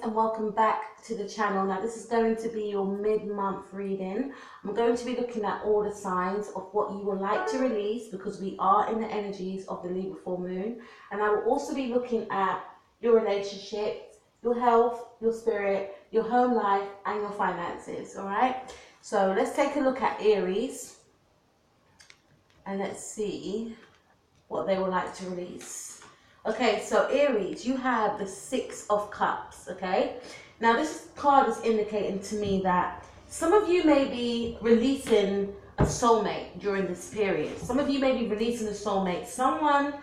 and welcome back to the channel. Now this is going to be your mid-month reading. I'm going to be looking at all the signs of what you would like to release because we are in the energies of the Libra full moon, and I will also be looking at your relationships, your health, your spirit, your home life and your finances. All right, so let's take a look at Aries and let's see what they would like to release. Okay, so Aries, you have the Six of Cups, okay? Now this card is indicating to me that some of you may be releasing a soulmate during this period. Some of you may be releasing a soulmate, someone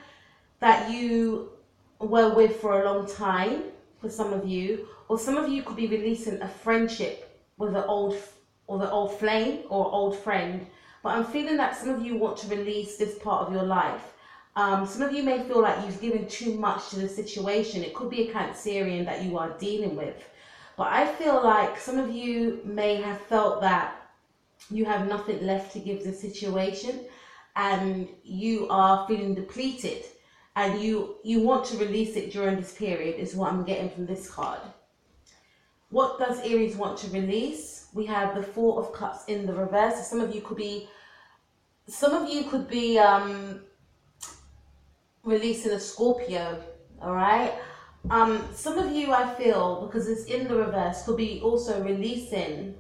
that you were with for a long time, for some of you, or some of you could be releasing a friendship with an old flame or old friend. But I'm feeling that some of you want to release this part of your life. Some of you may feel like you've given too much to the situation. It could be a Cancerian that you are dealing with. But I feel like some of you may have felt that you have nothing left to give the situation and you are feeling depleted and you want to release it during this period is what I'm getting from this card. What does Aries want to release? We have the Four of Cups in the reverse. So some of you could be releasing a Scorpio, all right? Some of you, I feel, because it's in the reverse, could be also releasing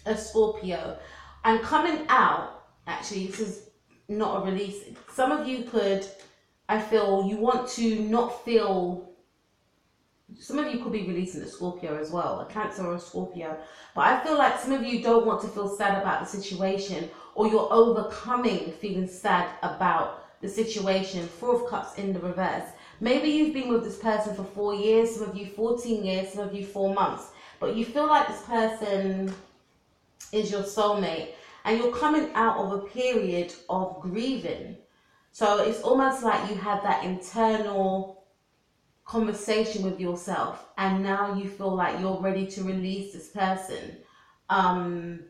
a Scorpio and coming out. Actually, this is not a release. Some of you could, I feel, you want to not feel. Some of you could be releasing a Scorpio as well, a Cancer or a Scorpio. But I feel like some of you don't want to feel sad about the situation, or you're overcoming feeling sad about the situation. Four of Cups in the reverse. Maybe you've been with this person for 4 years, some of you 14 years, some of you 4 months. But you feel like this person is your soulmate and you're coming out of a period of grieving. So it's almost like you had that internal conversation with yourself and now you feel like you're ready to release this person. And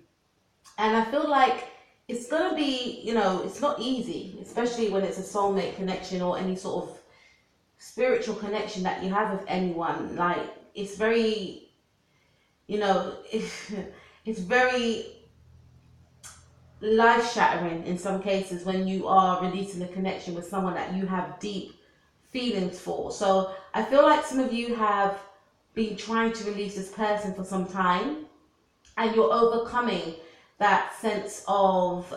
I feel like it's going to be, it's not easy, especially when it's a soulmate connection or any sort of spiritual connection that you have with anyone. Like, it's very, it's very life-shattering in some cases when you are releasing a connection with someone that you have deep feelings for. So I feel like some of you have been trying to release this person for some time and you're overcoming that sense of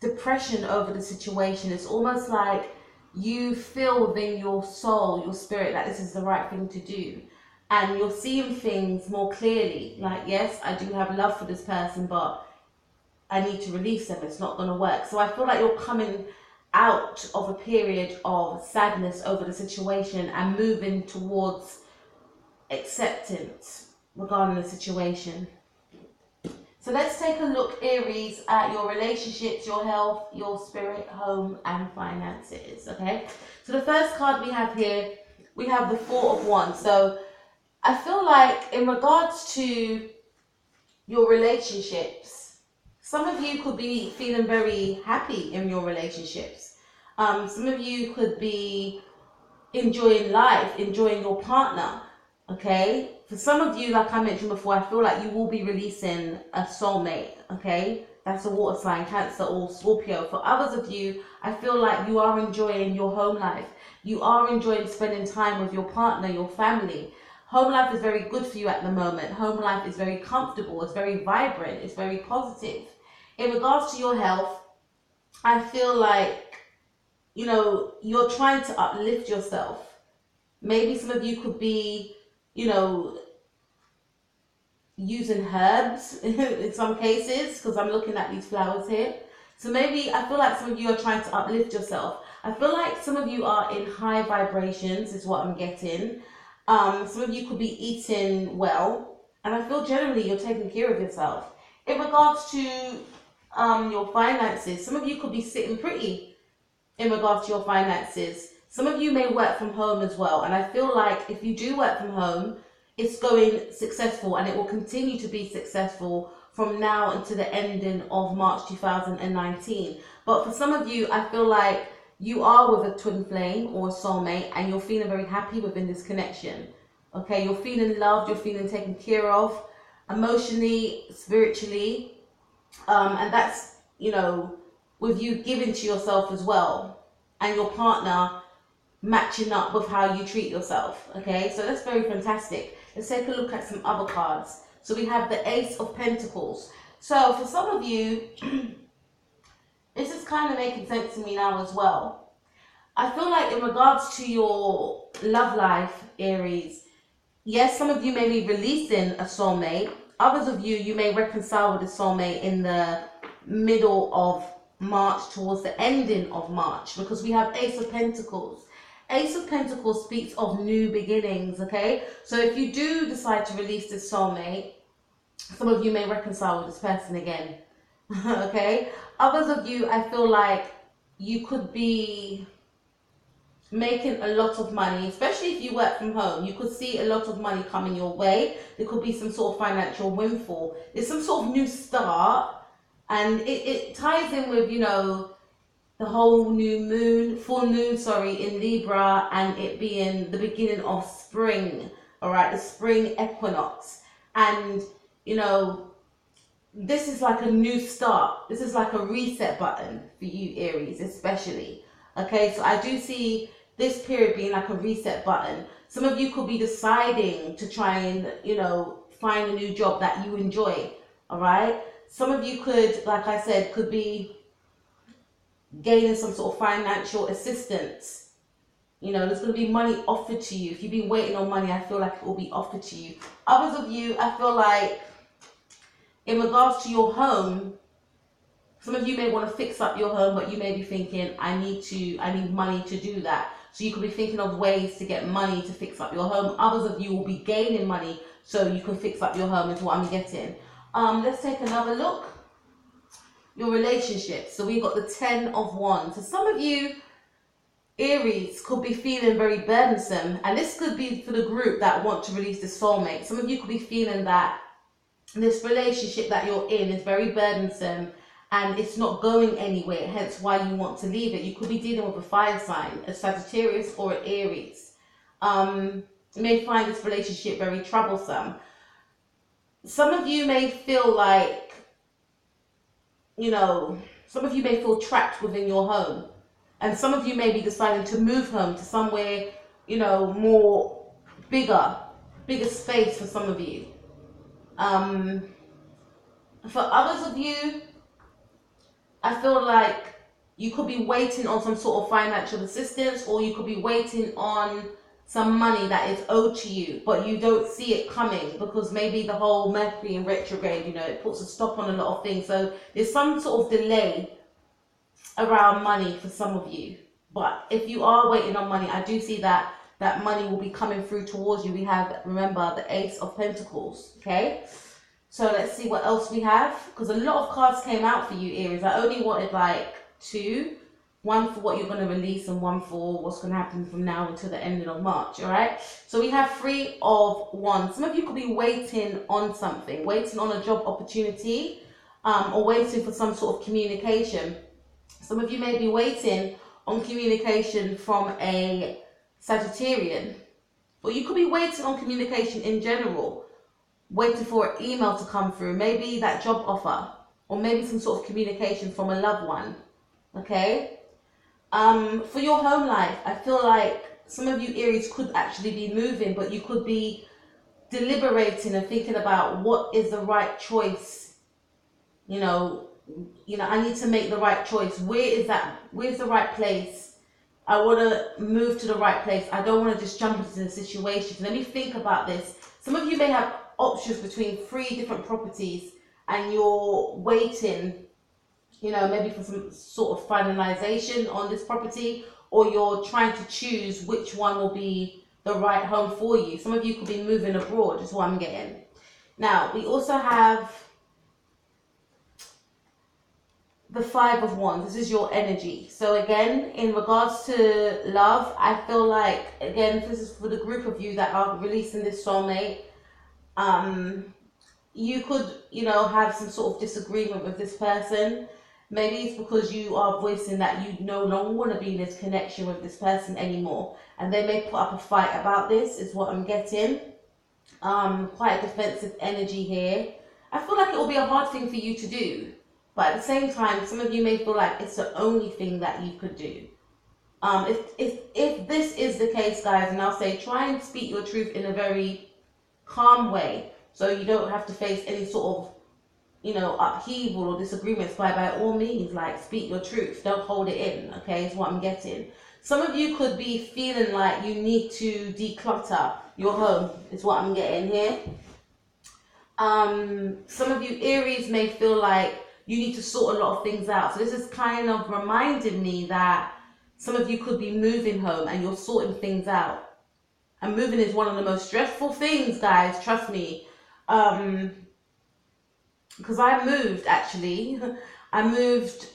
depression over the situation. It's almost like you feel within your soul, your spirit, that this is the right thing to do, and you're seeing things more clearly. Like, yes, I do have love for this person, but I need to release them. It's not going to work. So I feel like you're coming out of a period of sadness over the situation and moving towards acceptance regarding the situation. So let's take a look, Aries, at your relationships, your health, your spirit, home and finances. Okay, so the first card we have here, we have the Four of Wands. So I feel like in regards to your relationships, some of you could be feeling very happy in your relationships. Some of you could be enjoying life, enjoying your partner. Okay, for some of you, like I mentioned before, I feel like you will be releasing a soulmate. Okay, that's a water sign, Cancer or Scorpio. For others of you, I feel like you are enjoying your home life. You are enjoying spending time with your partner, your family. Home life is very good for you at the moment. Home life is very comfortable, it's very vibrant, it's very positive. In regards to your health, I feel like, you're trying to uplift yourself. Maybe some of you could be, using herbs in some cases, because I'm looking at these flowers here. So maybe I feel like some of you are trying to uplift yourself. I feel like some of you are in high vibrations is what I'm getting. Some of you could be eating well, and I feel generally you're taking care of yourself. In regards to your finances, some of you could be sitting pretty in regards to your finances. Some of you may work from home as well, and I feel like if you do work from home, it's going successful and it will continue to be successful from now until the ending of March 2019. But for some of you, I feel like you are with a twin flame or a soulmate and you're feeling very happy within this connection. Okay, you're feeling loved, you're feeling taken care of, emotionally, spiritually, and that's, you know, with you giving to yourself as well, and your partner matching up with how you treat yourself. Okay, so that's very fantastic. Let's take a look at some other cards. So we have the Ace of Pentacles. So for some of you, this is kind of making sense to me now as well. I feel like in regards to your love life, Aries, yes, some of you may be releasing a soulmate. Others of you, you may reconcile with a soulmate in the middle of March, towards the ending of March, because we have Ace of Pentacles. Ace of Pentacles speaks of new beginnings, okay? So if you do decide to release this soulmate, some of you may reconcile with this person again, okay? Others of you, I feel like you could be making a lot of money, especially if you work from home. You could see a lot of money coming your way. There could be some sort of financial windfall. There's some sort of new start, and it ties in with, you know, the whole full moon, in Libra, and it being the beginning of spring, all right, the spring equinox. And, you know, this is like a new start. This is like a reset button for you, Aries, especially. Okay, so I do see this period being like a reset button. Some of you could be deciding to try and, you know, find a new job that you enjoy, all right? Some of you could, like I said, could be gaining some sort of financial assistance. You know, there's going to be money offered to you. If you've been waiting on money, I feel like it will be offered to you. Others of you, I feel like in regards to your home, some of you may want to fix up your home, but you may be thinking, I need money to do that. So you could be thinking of ways to get money to fix up your home. Others of you will be gaining money so you can fix up your home, is what I'm getting. Let's take another look. Your relationships. So we've got the 10 of Wands. So some of you, Aries, could be feeling very burdensome, and this could be for the group that want to release the soulmate. Some of you could be feeling that this relationship that you're in is very burdensome and it's not going anywhere, hence why you want to leave it. You could be dealing with a fire sign, a Sagittarius or an Aries. You may find this relationship very troublesome. Some of you may feel like, you know, some of you may feel trapped within your home, and some of you may be deciding to move home to somewhere, you know, more bigger space for some of you. For others of you, I feel like you could be waiting on some sort of financial assistance, or you could be waiting on some money that is owed to you, but you don't see it coming because maybe the whole Mercury in retrograde, you know, it puts a stop on a lot of things. So there's some sort of delay around money for some of you. But if you are waiting on money, I do see that money will be coming through towards you. We have, remember, the Ace of Pentacles, okay? So let's see what else we have, because a lot of cards came out for you, Aries. I only wanted like two. One for what you're going to release and one for what's going to happen from now until the ending of March, all right? So we have 3 of Wands. Some of you could be waiting on something, waiting on a job opportunity, or waiting for some sort of communication. Some of you may be waiting on communication from a Sagittarian, but you could be waiting on communication in general, waiting for an email to come through, maybe that job offer, or maybe some sort of communication from a loved one, okay? For your home life, I feel like some of you Aries could actually be moving, but you could be deliberating and thinking about what is the right choice. You know, I need to make the right choice. Where's the right place? I want to move to the right place. I don't want to just jump into the situation. Let me think about this. Some of you may have options between 3 different properties and you're waiting, you know, maybe for some sort of finalization on this property, or you're trying to choose which one will be the right home for you. Some of you could be moving abroad, is what I'm getting. Now, we also have the 5 of Wands. This is your energy. So again, in regards to love, I feel like, again, this is for the group of you that are releasing this soulmate. You could, you know, have some sort of disagreement with this person. Maybe it's because you are voicing that you no longer want to be in this connection with this person anymore. And they may put up a fight about this, is what I'm getting. Quite a defensive energy here. I feel like it will be a hard thing for you to do. But at the same time, some of you may feel like it's the only thing that you could do. If this is the case, guys, and I'll say try and speak your truth in a very calm way, so you don't have to face any sort of, you know, upheaval or disagreements. By all means, like, speak your truth. Don't hold it in, okay, is what I'm getting. Some of you could be feeling like you need to declutter your home, is what I'm getting here. Some of you Aries may feel like you need to sort a lot of things out. So this is kind of reminding me that some of you could be moving home and you're sorting things out. And moving is one of the most stressful things, guys, trust me. Because I moved, actually. I moved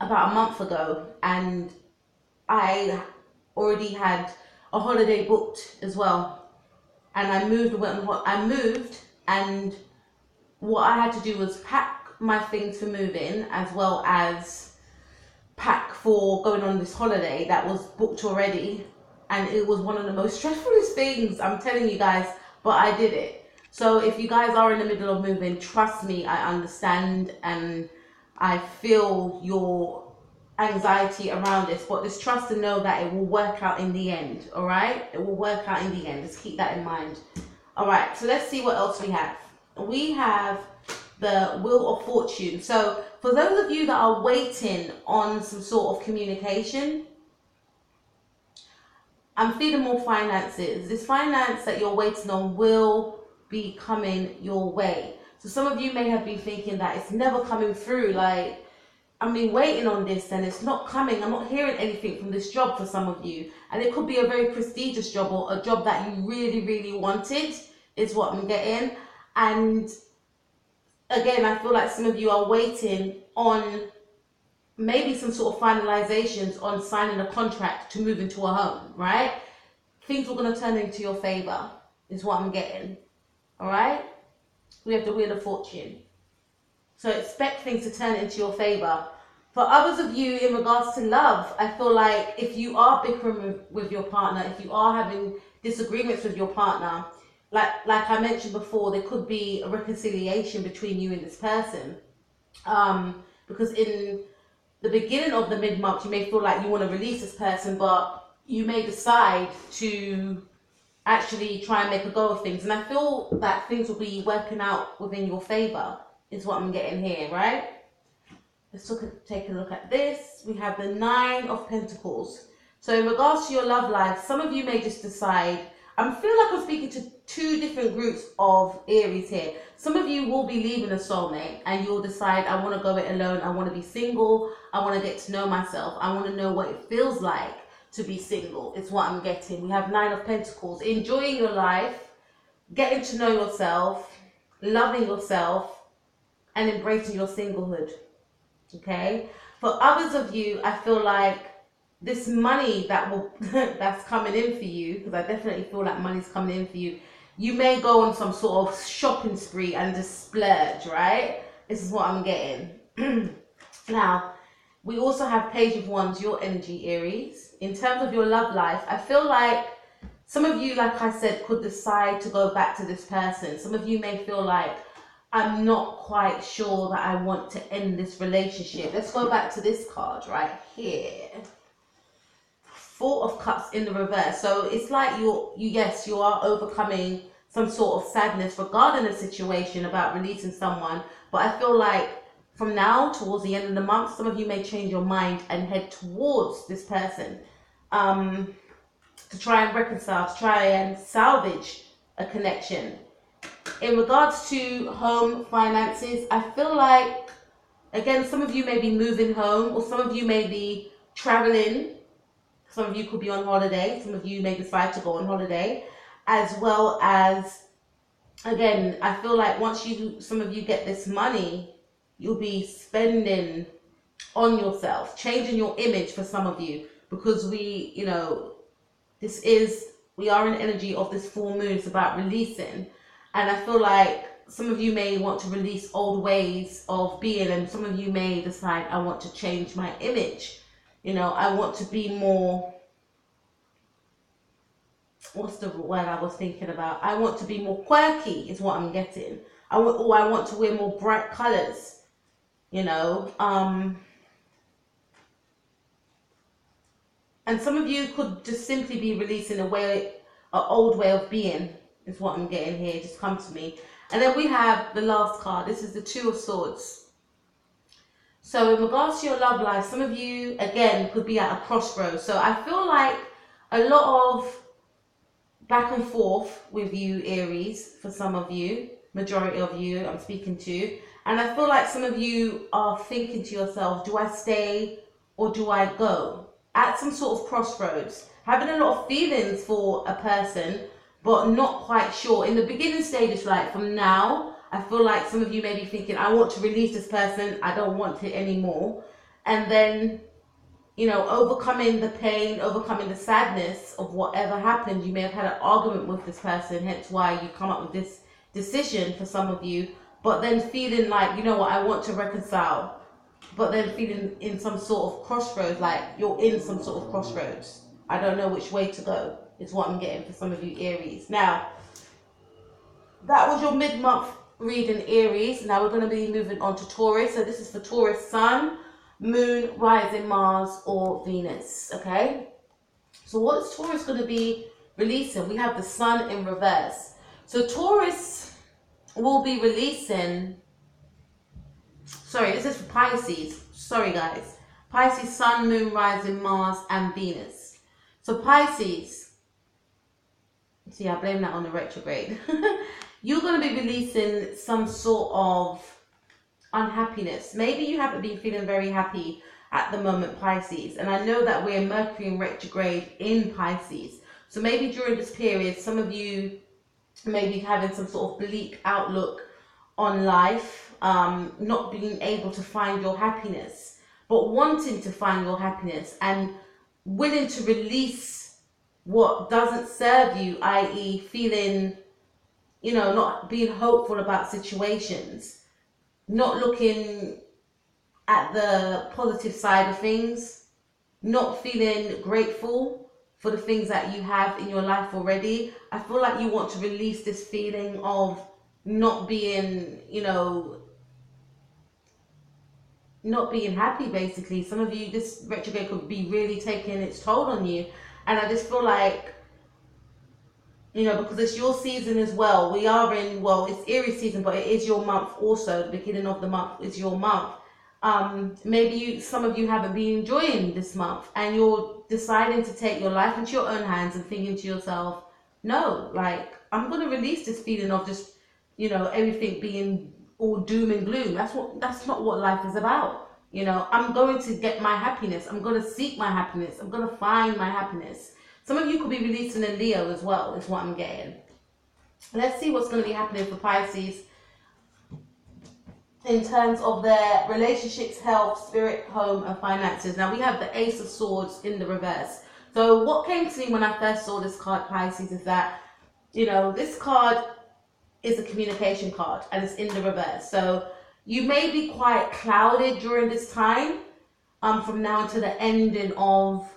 about a month ago, and I already had a holiday booked as well. And I moved, and what I had to do was pack my things for moving, as well as pack for going on this holiday that was booked already. And it was one of the most stressfulest things, I'm telling you guys, but I did it. So if you guys are in the middle of moving, trust me, I understand and I feel your anxiety around this, but just trust and know that it will work out in the end, all right? It will work out in the end. Just keep that in mind. All right, so let's see what else we have. We have the Wheel of Fortune. So for those of you that are waiting on some sort of communication, I'm feeling more finances. This finance that you're waiting on will be coming your way. So some of you may have been thinking that it's never coming through. Like, I've been waiting on this and it's not coming. I'm not hearing anything from this job for some of you. And it could be a very prestigious job or a job that you really, really wanted, is what I'm getting. And again, I feel like some of you are waiting on maybe some sort of finalizations on signing a contract to move into a home, right? Things are going to turn into your favor, is what I'm getting. All right? We have the Wheel of Fortune. So expect things to turn into your favor. For others of you, in regards to love, I feel like if you are bickering with your partner, if you are having disagreements with your partner, like I mentioned before, there could be a reconciliation between you and this person. Because in the beginning of the mid-month, you may feel like you want to release this person, but you may decide to actually try and make a go of things. And I feel that things will be working out within your favor, is what I'm getting here, right? Let's take a look at this. We have the 9 of Pentacles. So in regards to your love life, some of you may just decide, I feel like I'm speaking to 2 different groups of Aries here. Some of you will be leaving a soulmate and you'll decide, I want to go it alone. I want to be single. I want to get to know myself. I want to know what it feels like to be single. It's what I'm getting. We have 9 of Pentacles. Enjoying your life, getting to know yourself, loving yourself, and embracing your singlehood. Okay? For others of you, I feel like this money that's coming in for you, because I definitely feel like money's coming in for you, you may go on some sort of shopping spree and just splurge, right? This is what I'm getting. Now, we also have Page of Wands, your energy, Aries. In terms of your love life, I feel like some of you, like I said, could decide to go back to this person. Some of you may feel like, I'm not quite sure that I want to end this relationship. Let's go back to this card right here. 4 of Cups in the reverse. So it's like you are overcoming some sort of sadness regarding a situation about releasing someone. But I feel like from now towards the end of the month, some of you may change your mind and head towards this person to try and reconcile, to try and salvage a connection. In regards to home finances, I feel like, again, some of you may be moving home, or some of you may be traveling. Some of you could be on holiday. Some of you may decide to go on holiday. As well as, again, I feel like once some of you get this money, you'll be spending on yourself, changing your image for some of you. Because we are in energy of this full moon. It's about releasing. And I feel like some of you may want to release old ways of being, and some of you may decide, I want to change my image. You know, I want to be more, what's the word I was thinking about? I want to be more quirky is what I'm getting. I want to wear more bright colors, you know. And some of you could just simply be releasing an old way of being is what I'm getting here. Just come to me. And then we have the last card. This is the Two of Swords. So in regards to your love life, some of you, again, could be at a crossroads. So I feel like a lot of back and forth with you, Aries, for some of you, majority of you I'm speaking to. And I feel like some of you are thinking to yourself, do I stay or do I go? At some sort of crossroads, having a lot of feelings for a person, but not quite sure. In the beginning stages, like from now, I feel like some of you may be thinking, I want to release this person, I don't want it anymore. And then, you know, overcoming the pain, overcoming the sadness of whatever happened. You may have had an argument with this person, hence why you come up with this decision for some of you. But then feeling like, you know what, I want to reconcile. But then feeling in some sort of crossroads, like you're in some sort of crossroads. I don't know which way to go, is what I'm getting for some of you, Aries. Now, that was your mid-month reading, Aries. Now we're going to be moving on to Taurus. So this is for Taurus Sun, Moon, Rising, Mars, or Venus. Okay? So what is Taurus going to be releasing? We have the Sun in reverse. So Taurus will be releasing... Sorry, this is for Pisces. Sorry, guys. Pisces, Sun, Moon, Rising, Mars, and Venus. So Pisces, see, I blame that on the retrograde. You're going to be releasing some sort of unhappiness. Maybe you haven't been feeling very happy at the moment, Pisces. And I know that we're Mercury in retrograde in Pisces. So maybe during this period, some of you may be having some sort of bleak outlook on life. Not being able to find your happiness, but wanting to find your happiness and willing to release what doesn't serve you, i.e. feeling, you know, not being hopeful about situations, not looking at the positive side of things, not feeling grateful for the things that you have in your life already. I feel like you want to release this feeling of not being, you know, not being happy, basically. Some of you, this retrograde could be really taking its toll on you. And I just feel like, you know, because it's your season as well. We are in, well, it's Aries season, but it is your month also. The beginning of the month is your month. Maybe some of you haven't been enjoying this month and you're deciding to take your life into your own hands and thinking to yourself, no, like, I'm going to release this feeling of just, you know, everything being all doom and gloom. That's not what life is about. You know, I'm going to get my happiness. I'm going to seek my happiness. I'm going to find my happiness. Some of you could be releasing a Leo as well, is what I'm getting. Let's see what's going to be happening for Pisces in terms of their relationships, health, spirit, home, and finances. Now we have the Ace of Swords in the reverse. So what came to me when I first saw this card, Pisces, is that, you know, this card is a communication card and it's in the reverse. So you may be quite clouded during this time, from now until the ending of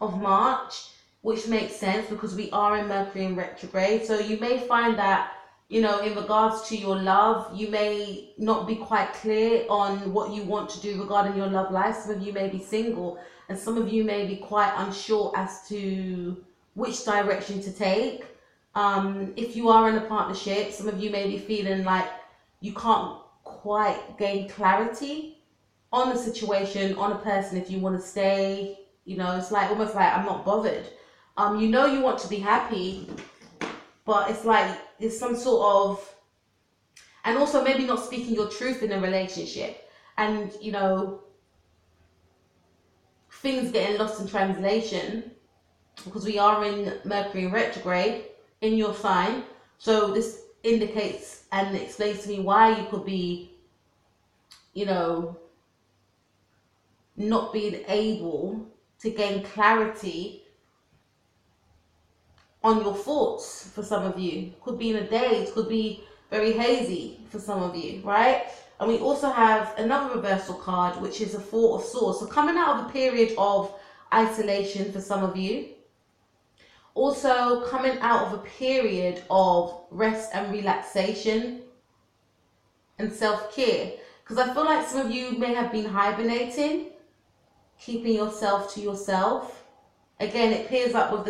March, which makes sense because we are in Mercury in retrograde. So you may find that, you know, in regards to your love, you may not be quite clear on what you want to do regarding your love life. Some of you may be single and some of you may be quite unsure as to which direction to take. If you are in a partnership, some of you may be feeling like you can't quite gain clarity on the situation, on a person, if you want to stay. You know, it's like almost like I'm not bothered. You know you want to be happy, but it's like there's some sort of, and also maybe not speaking your truth in a relationship, and you know, things getting lost in translation because we are in Mercury in retrograde in your sign. So this indicates and explains to me why you could be, you know, not being able to gain clarity on your thoughts. For some of you, could be in a day, it could be very hazy for some of you, right? And we also have another reversal card, which is a Four of Swords. So coming out of a period of isolation for some of you. Also coming out of a period of rest and relaxation and self-care. Because I feel like some of you may have been hibernating, keeping yourself to yourself. Again, it pairs up with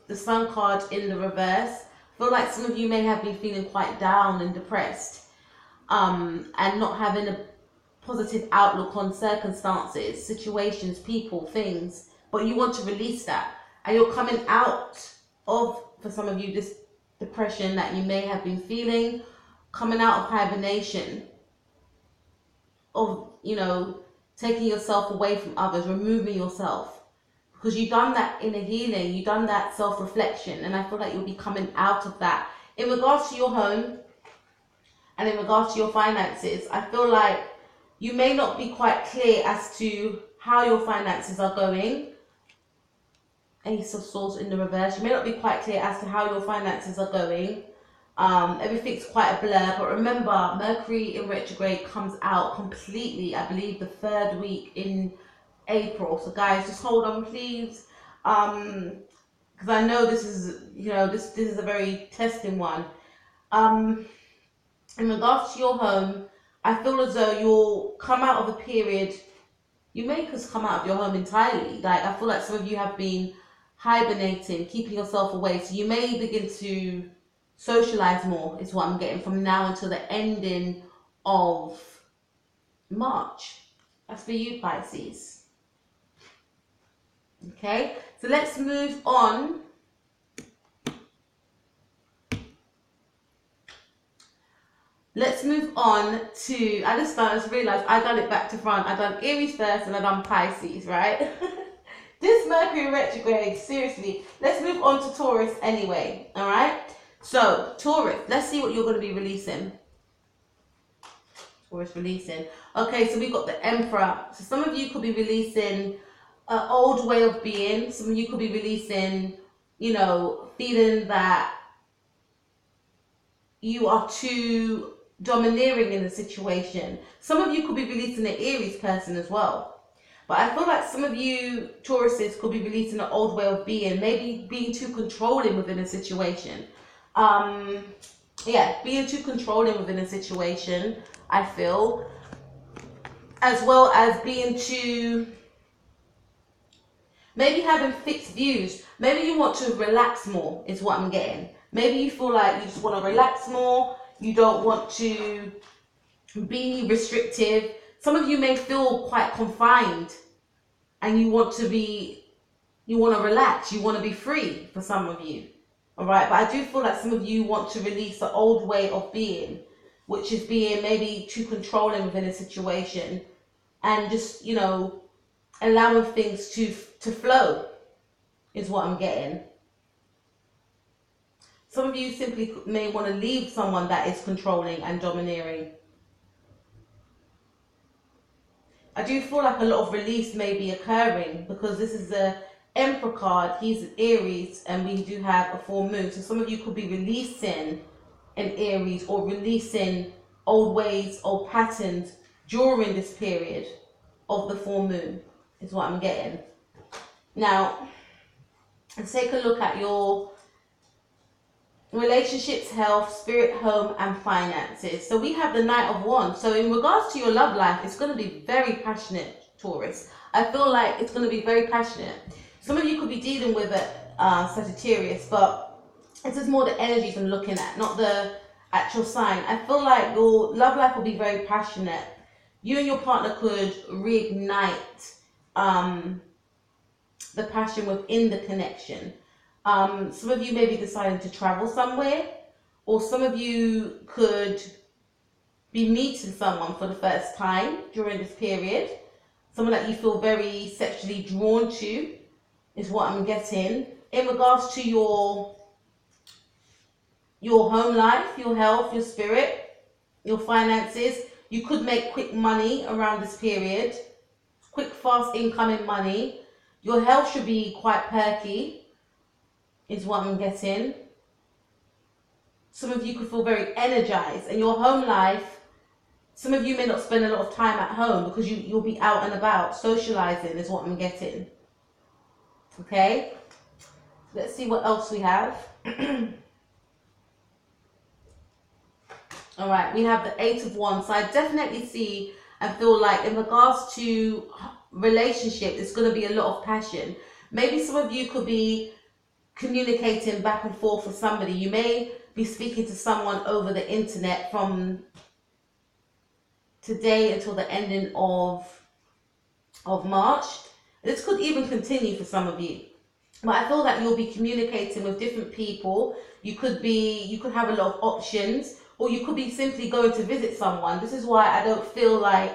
the Sun card in the reverse. I feel like some of you may have been feeling quite down and depressed. And not having a positive outlook on circumstances, situations, people, things, but you want to release that, and you're coming out of, for some of you, this depression that you may have been feeling, coming out of hibernation, of, you know, taking yourself away from others, removing yourself, because you've done that inner healing, you've done that self-reflection, and I feel like you'll be coming out of that. In regards to your home, and in regards to your finances, I feel like you may not be quite clear as to how your finances are going. Ace of Swords in the reverse. You may not be quite clear as to how your finances are going. Everything's quite a blur. But remember, Mercury in retrograde comes out completely, I believe, the 3rd week in April. So guys, just hold on, please. Because I know this is, you know, this is a very testing one. In regards to your home, I feel as though you'll come out of a period, you may just come out of your home entirely. Like, I feel like some of you have been hibernating, keeping yourself away. So you may begin to socialize more, is what I'm getting, from now until the ending of March. That's for you, Pisces. Okay, so let's move on. Let's move on to, I just realized I done it back to front. I done Aries first and I done Pisces, right? This Mercury retrograde, seriously. Let's move on to Taurus anyway, all right? So, Taurus, let's see what you're going to be releasing. Taurus releasing. Okay, so we've got the Emperor. So some of you could be releasing an old way of being. Some of you could be releasing, you know, feeling that you are too domineering in the situation. Some of you could be releasing an Aries person as well. But I feel like some of you Tauruses could be releasing an old way of being, maybe being too controlling within a situation. Yeah, being too controlling within a situation, I feel. As well as being too, maybe having fixed views. Maybe you want to relax more, is what I'm getting. Maybe you feel like you just want to relax more. You don't want to be restrictive. Some of you may feel quite confined and you want to relax. You want to be free for some of you. All right. But I do feel like some of you want to release the old way of being, which is being maybe too controlling within a situation and just, you know, allowing things to flow is what I'm getting. Some of you simply may want to leave someone that is controlling and domineering. I do feel like a lot of release may be occurring because this is the Emperor card. He's an Aries and we do have a full moon. So some of you could be releasing an Aries or releasing old ways, old patterns during this period of the full moon is what I'm getting. Now, let's take a look at your relationships, health, spirit, home, and finances. So we have the Knight of Wands. So in regards to your love life, it's going to be very passionate, Taurus. I feel like it's going to be very passionate. Some of you could be dealing with a Sagittarius, but this is more the energies I'm looking at, not the actual sign. I feel like your love life will be very passionate. You and your partner could reignite the passion within the connection. Some of you may be deciding to travel somewhere, or some of you could be meeting someone for the first time during this period. Someone that you feel very sexually drawn to is what I'm getting. In regards to your home life, your health, your spirit, your finances, you could make quick money around this period. Quick, fast incoming money. Your health should be quite perky, is what I'm getting. some of you could feel very energized. And your home life, some of you may not spend a lot of time at home because you'll be out and about. Socializing is what I'm getting. Okay? Let's see what else we have. All right, we have the Eight of Wands. So I definitely see and feel like in regards to relationship, it's going to be a lot of passion. Maybe some of you could be communicating back and forth with somebody. You may be speaking to someone over the internet from today until the ending of March. This could even continue for some of you. But I feel that you'll be communicating with different people. You could have a lot of options, or you could be simply going to visit someone. This is why I don't feel like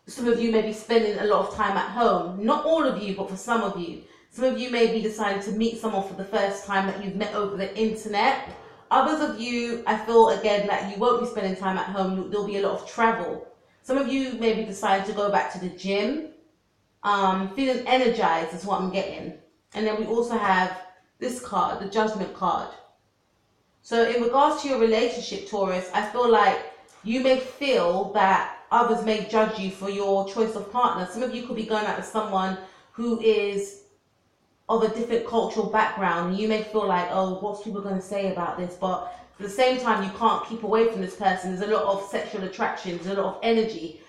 some of you may be spending a lot of time at home. Not all of you, but for some of you. Some of you may be deciding to meet someone for the first time that you've met over the internet. Others of you, I feel again that you won't be spending time at home. There'll be a lot of travel. Some of you may be deciding to go back to the gym. Feeling energized is what I'm getting. And then we also have this card, the Judgment card. So in regards to your relationship, Taurus, I feel like you may feel that others may judge you for your choice of partner. Some of you could be going out with someone who is of a different cultural background. And you may feel like, oh, what's people going to say about this? But at the same time, you can't keep away from this person. There's a lot of sexual attraction. There's a lot of energy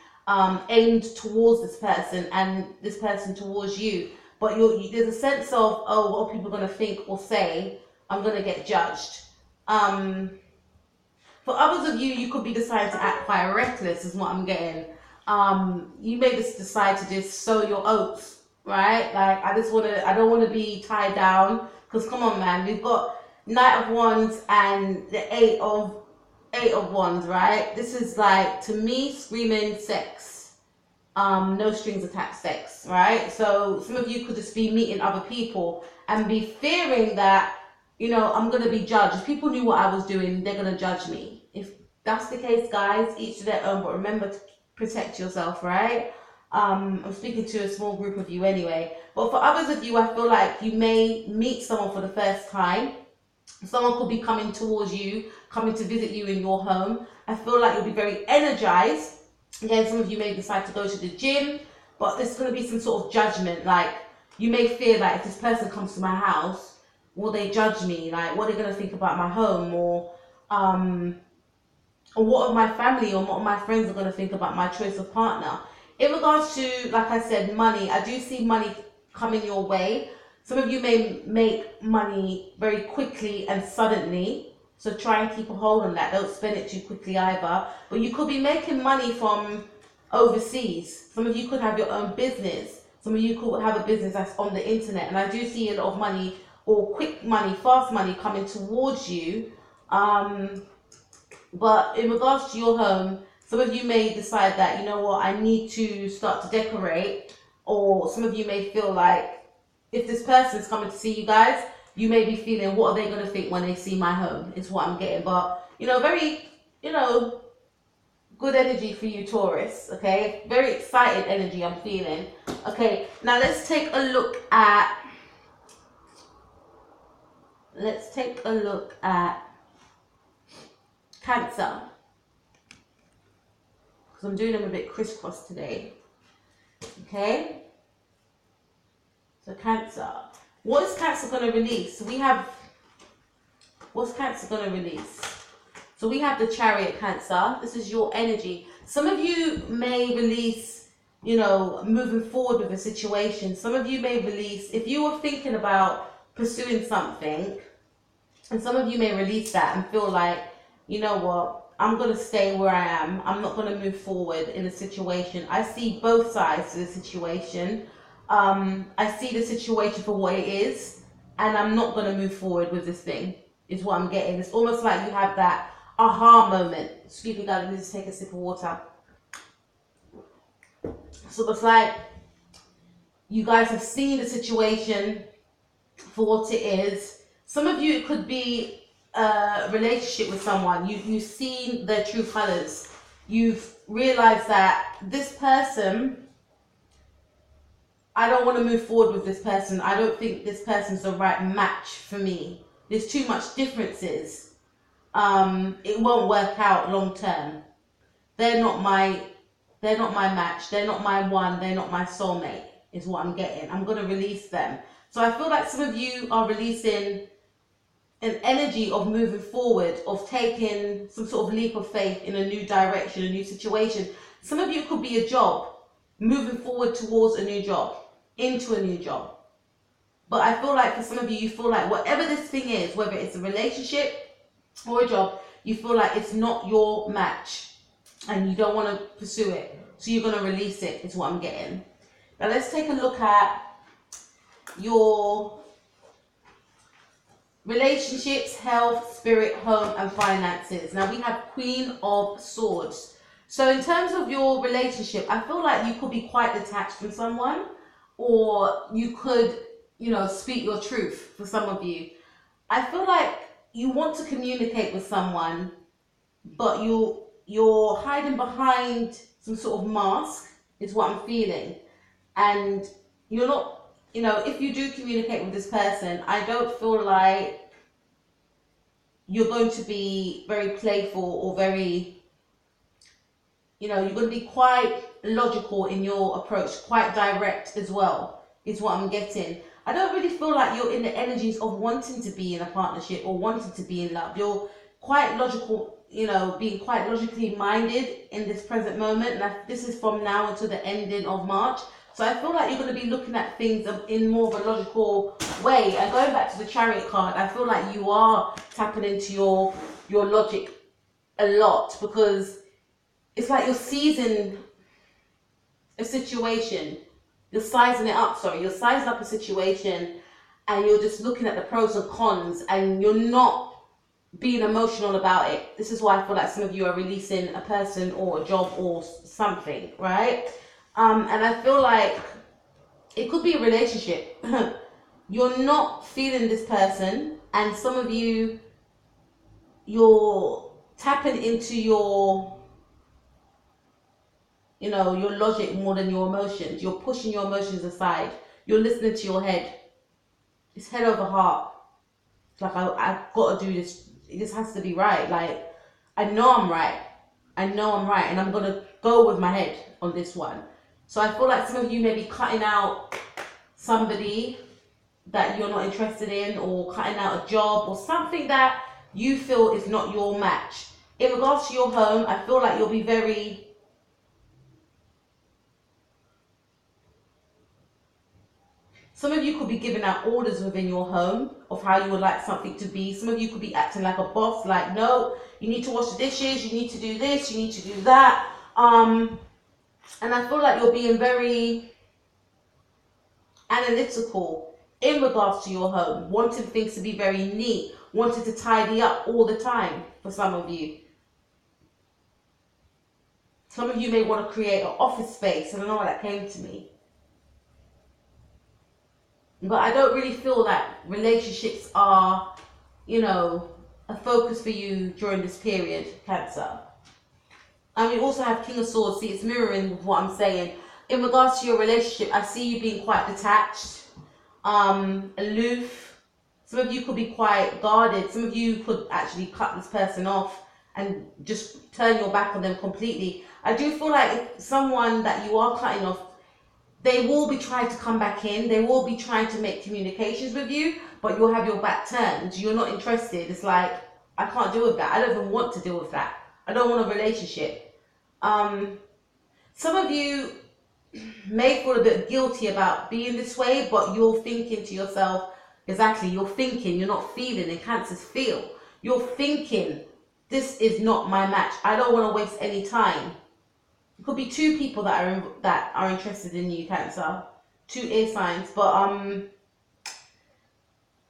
aimed towards this person and this person towards you. But there's a sense of, oh, what are people going to think or say? I'm going to get judged. For others of you, you could be deciding to act quite reckless is what I'm getting. You may just decide to just sow your oats, right? Like, I don't want to be tied down. Because come on, man, we've got Knight of Wands and the Eight of Wands, right? This is like, to me, screaming sex. No strings attached sex, right? So some of you could just be meeting other people and be fearing that, you know, I'm going to be judged. If people knew what I was doing, they're going to judge me. If that's the case, guys, each to their own, but remember to protect yourself, right? I'm speaking to a small group of you anyway. But for others of you, I feel like you may meet someone for the first time. Someone could be coming towards you, coming to visit you in your home. I feel like you'll be very energized. Again, some of you may decide to go to the gym, but there's going to be some sort of judgment. Like, you may fear that if this person comes to my house, will they judge me? Like, what are they going to think about my home? Or what are my family or what my friends are going to think about my choice of partner? In regards to, like I said, money, I do see money coming your way. Some of you may make money very quickly and suddenly. So try and keep a hold on that. Don't spend it too quickly either. But you could be making money from overseas. Some of you could have your own business. Some of you could have a business that's on the internet. And I do see a lot of money or quick money, fast money coming towards you. But in regards to your home, some of you may decide that, you know what, I need to start to decorate. Or some of you may feel like if this person's coming to see you guys, you may be feeling, what are they going to think when they see my home? Is what I'm getting. But, you know, very, you know, good energy for you, Taurus. Okay. Very excited energy I'm feeling. Okay. Now let's take a look at Cancer. Because I'm doing them a bit crisscross today. Okay. So Cancer. What is Cancer going to release? What's Cancer going to release? So we have the Chariot, Cancer. This is your energy. Some of you may release, you know, moving forward with a situation. Some of you may release, if you were thinking about pursuing something, and some of you may release that and feel like, you know what, I'm going to stay where I am. I'm not going to move forward in a situation. I see both sides to the situation. I see the situation for what it is, and I'm not going to move forward with this thing, is what I'm getting. It's almost like you have that aha moment. Excuse me, guys, let me just take a sip of water. So it's like you guys have seen the situation for what it is. Some of you, it could be a relationship with someone. You've seen their true colors. You've realized that this person, I don't want to move forward with this person. I don't think this person's the right match for me. There's too much differences. it won't work out long term. They're not my match. They're not my one. They're not my soulmate, is what I'm getting. I'm going to release them. So I feel like some of you are releasing an energy of moving forward, of taking some sort of leap of faith in a new direction, a new situation. Some of you could be a job, moving forward towards a new job, into a new job. But I feel like for some of you, you feel like whatever this thing is, whether it's a relationship or a job, you feel like it's not your match and you don't want to pursue it. So you're going to release it, is what I'm getting. Now let's take a look at your relationships, health, spirit, home, and finances. Now we have Queen of Swords. So in terms of your relationship, I feel like you could be quite detached from someone, or you could, you know, speak your truth for some of you. I feel like you want to communicate with someone, but you're hiding behind some sort of mask, is what I'm feeling. And you're not, you know, if you do communicate with this person, I don't feel like you're going to be very playful or very, you know, you're going to be quite logical in your approach, quite direct as well, is what I'm getting. I don't really feel like you're in the energies of wanting to be in a partnership or wanting to be in love. You're quite logical, you know, being quite logically minded in this present moment. And this is from now until the ending of March. So I feel like you're going to be looking at things in more of a logical way. And going back to the Chariot card, I feel like you are tapping into your logic a lot, because it's like you're seizing a situation. You're sizing it up, sorry. You're sizing up a situation and you're just looking at the pros and cons and you're not being emotional about it. This is why I feel like some of you are releasing a person or a job or something, right? And I feel like it could be a relationship. You're not feeling this person, and some of you, you're tapping into your, you know, your logic more than your emotions. You're pushing your emotions aside. You're listening to your head. It's head over heart. It's like, I've got to do this. This has to be right. Like, I know I'm right. I know I'm right, and I'm going to go with my head on this one. So I feel like some of you may be cutting out somebody that you're not interested in, or cutting out a job or something that you feel is not your match. In regards to your home, I feel like you'll be very... Some of you could be giving out orders within your home of how you would like something to be. Some of you could be acting like a boss, like, no, you need to wash the dishes, you need to do this, you need to do that. And I feel like you're being very analytical in regards to your home, wanting things to be very neat, wanting to tidy up all the time for some of you. Some of you may want to create an office space. I don't know why that came to me. But I don't really feel that relationships are, you know, a focus for you during this period, Cancer. And we also have King of Swords. See, it's mirroring with what I'm saying. In regards to your relationship, I see you being quite detached, aloof. Some of you could be quite guarded. Some of you could actually cut this person off and just turn your back on them completely. I do feel like if someone that you are cutting off, they will be trying to come back in. They will be trying to make communications with you, but you'll have your back turned. You're not interested. It's like, I can't deal with that. I don't even want to deal with that. I don't want a relationship. Some of you may feel a bit guilty about being this way, but you're thinking to yourself, exactly, you're thinking, you're not feeling, and Cancers feel. You're thinking, this is not my match. I don't want to waste any time. It could be two people that are interested in you, Cancer. Two air signs, but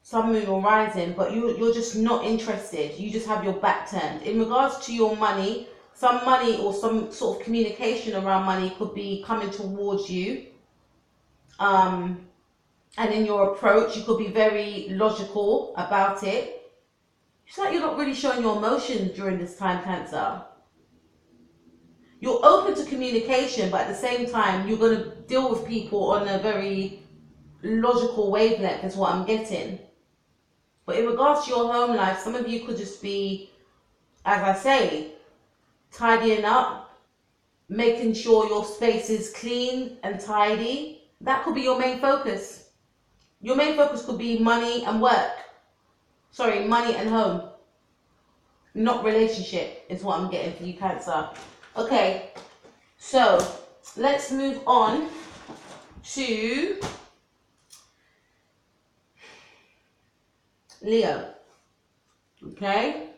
Sun, Moon, or Rising, but you're just not interested. You just have your back turned. In regards to your money, some money or some sort of communication around money could be coming towards you. And in your approach, you could be very logical about it. It's like you're not really showing your emotions during this time, Cancer. You're open to communication, but at the same time, you're going to deal with people on a very logical wavelength, is what I'm getting. But in regards to your home life, some of you could just be as I say, tidying up, making sure your space is clean and tidy. That could be your main focus. Your main focus could be money and work. Sorry, money and home. Not relationship is what I'm getting for you, Cancer. Okay, so let's move on to Leo. Okay,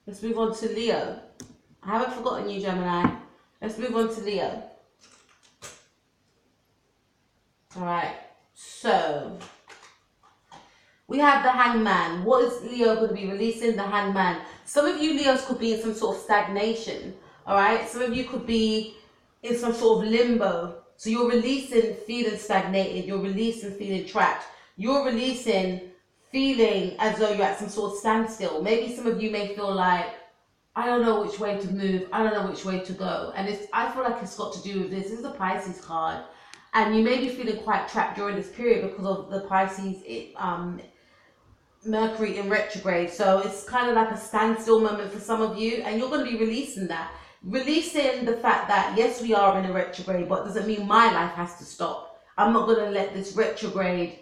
let's move on to Leo. I haven't forgotten you, Gemini. Let's move on to Leo. All right, so we have the Hangman. What is Leo going to be releasing? The Hangman. Some of you Leos could be in some sort of stagnation. All right, some of you could be in some sort of limbo. So you're releasing feeling stagnated. You're releasing feeling trapped. You're releasing feeling as though you're at some sort of standstill. Maybe some of you may feel like, I don't know which way to move. I don't know which way to go. And I feel like it's got to do with this. This is a Pisces card. And you may be feeling quite trapped during this period because of the Pisces Mercury in retrograde. So it's kind of like a standstill moment for some of you. And you're going to be releasing that. Releasing the fact that, yes, we are in a retrograde, but it doesn't mean my life has to stop. I'm not going to let this retrograde,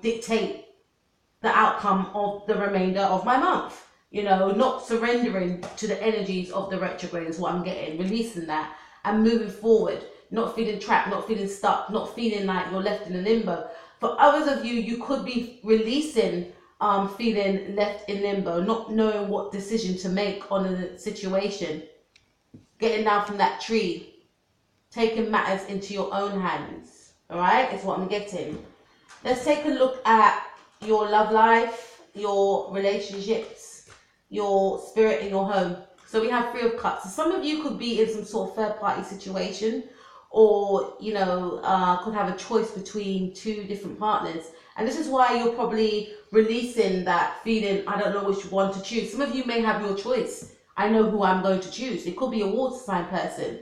dictate the outcome of the remainder of my month. Not surrendering to the energies of the retrograde is what I'm getting. Releasing that and moving forward. Not feeling trapped, not feeling stuck, not feeling like you're left in a limbo. For others of you, you could be releasing feeling left in limbo, not knowing what decision to make on a situation. Getting down from that tree. Taking matters into your own hands. Alright, is what I'm getting. Let's take a look at your love life, your relationships, your spirit in your home. So we have 3 of Cups. So some of you could be in some sort of third party situation, or could have a choice between 2 different partners, and this is why you're probably releasing that feeling, I don't know which one to choose. Some of you may have your choice. I know who I'm going to choose. It could be a water sign person,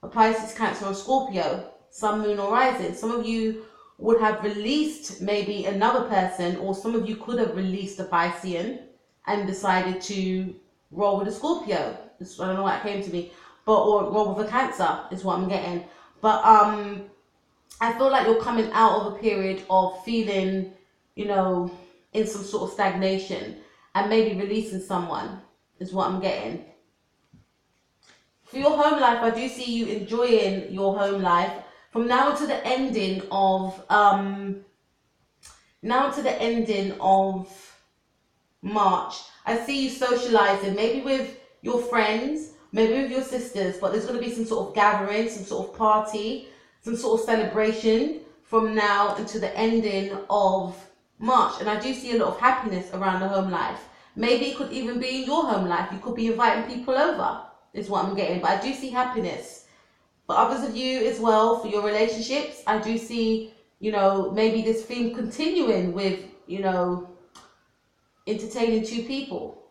a Pisces, Cancer, or Scorpio, Sun, Moon, or Rising. Some of you would have released maybe another person, or some of you could have released a Piscean and decided to roll with a Scorpio. I don't know why it came to me, or roll with a Cancer is what I'm getting. But I feel like you're coming out of a period of feeling, in some sort of stagnation, and maybe releasing someone is what I'm getting. For your home life, I do see you enjoying your home life from now to the ending of March. I see you socializing, maybe with your friends, maybe with your sisters, but there's going to be some sort of gathering, some sort of party, some sort of celebration from now until the ending of March. And I do see a lot of happiness around the home life. Maybe it could even be in your home life. You could be inviting people over, is what I'm getting. But I do see happiness. For others of you as well, for your relationships, I do see, maybe this theme continuing with, entertaining 2 people.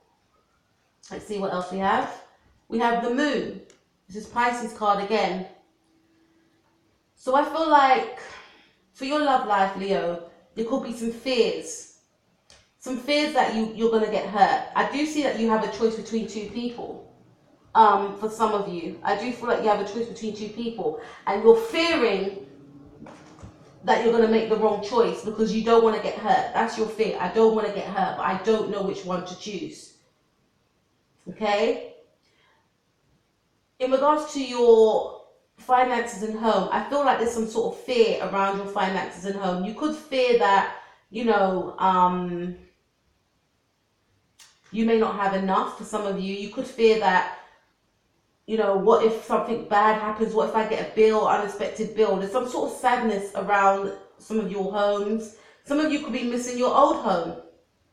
Let's see what else we have. We have the Moon. This is Pisces card again. So I feel like for your love life, Leo, there could be some fears. Some fears that you're going to get hurt. I do see that you have a choice between 2 people. For some of you, I do feel like you have a choice between 2 people. And you're fearing that you're going to make the wrong choice because you don't want to get hurt. That's your fear. I don't want to get hurt, but I don't know which one to choose. Okay? In regards to your finances and home, I feel like there's some sort of fear around your finances and home. You could fear that, you may not have enough for some of you. You could fear that, what if something bad happens? What if I get a bill, unexpected bill? There's some sort of sadness around some of your homes. Some of you could be missing your old home.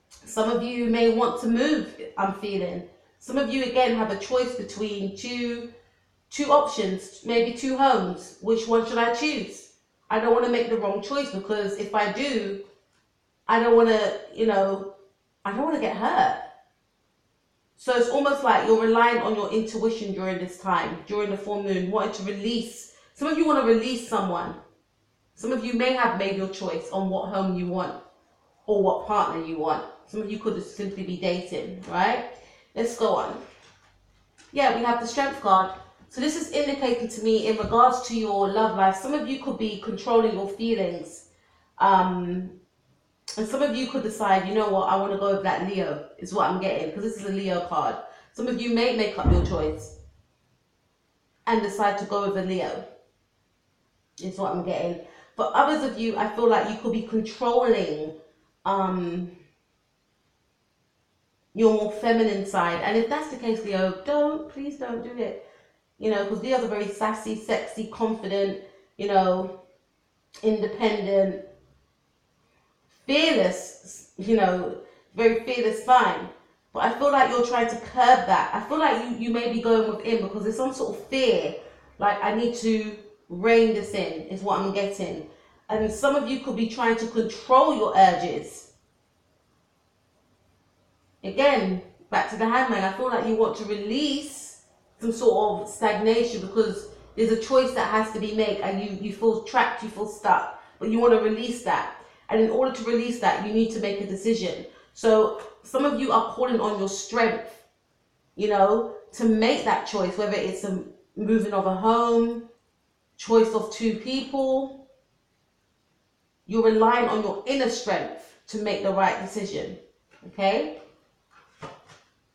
Some of you may want to move, I'm feeling. Some of you, again, have a choice between two options, maybe 2 homes. Which one should I choose? I don't want to make the wrong choice because if I do, I don't want to, I don't want to get hurt. So it's almost like you're relying on your intuition during this time, during the full moon, wanting to release. Some of you want to release someone. Some of you may have made your choice on what home you want. or what partner you want. Some of you could just simply be dating, right? Let's go on. Yeah, we have the Strength card. So this is indicating to me in regards to your love life, some of you could be controlling your feelings. And some of you could decide, you know what, I want to go with that Leo, is what I'm getting, because this is a Leo card. Some of you may make up your choice and decide to go with a Leo, is what I'm getting. For others of you, I feel like you could be controlling your more feminine side. And if that's the case, Leo, please don't do it. You know, because Leos are very sassy, sexy, confident, you know, independent, fearless, you know, very fearless sign. But I feel like you're trying to curb that. I feel like you may be going within because there's some sort of fear. Like, I need to rein this in, is what I'm getting. And some of you could be trying to control your urges. Again, back to the Hangman, I feel like you want to release some sort of stagnation because there's a choice that has to be made and you feel trapped, you feel stuck, but you want to release that. And in order to release that, you need to make a decision. So some of you are calling on your strength, you know, to make that choice, whether it's a moving of a home, choice of two people. You're relying on your inner strength to make the right decision, okay?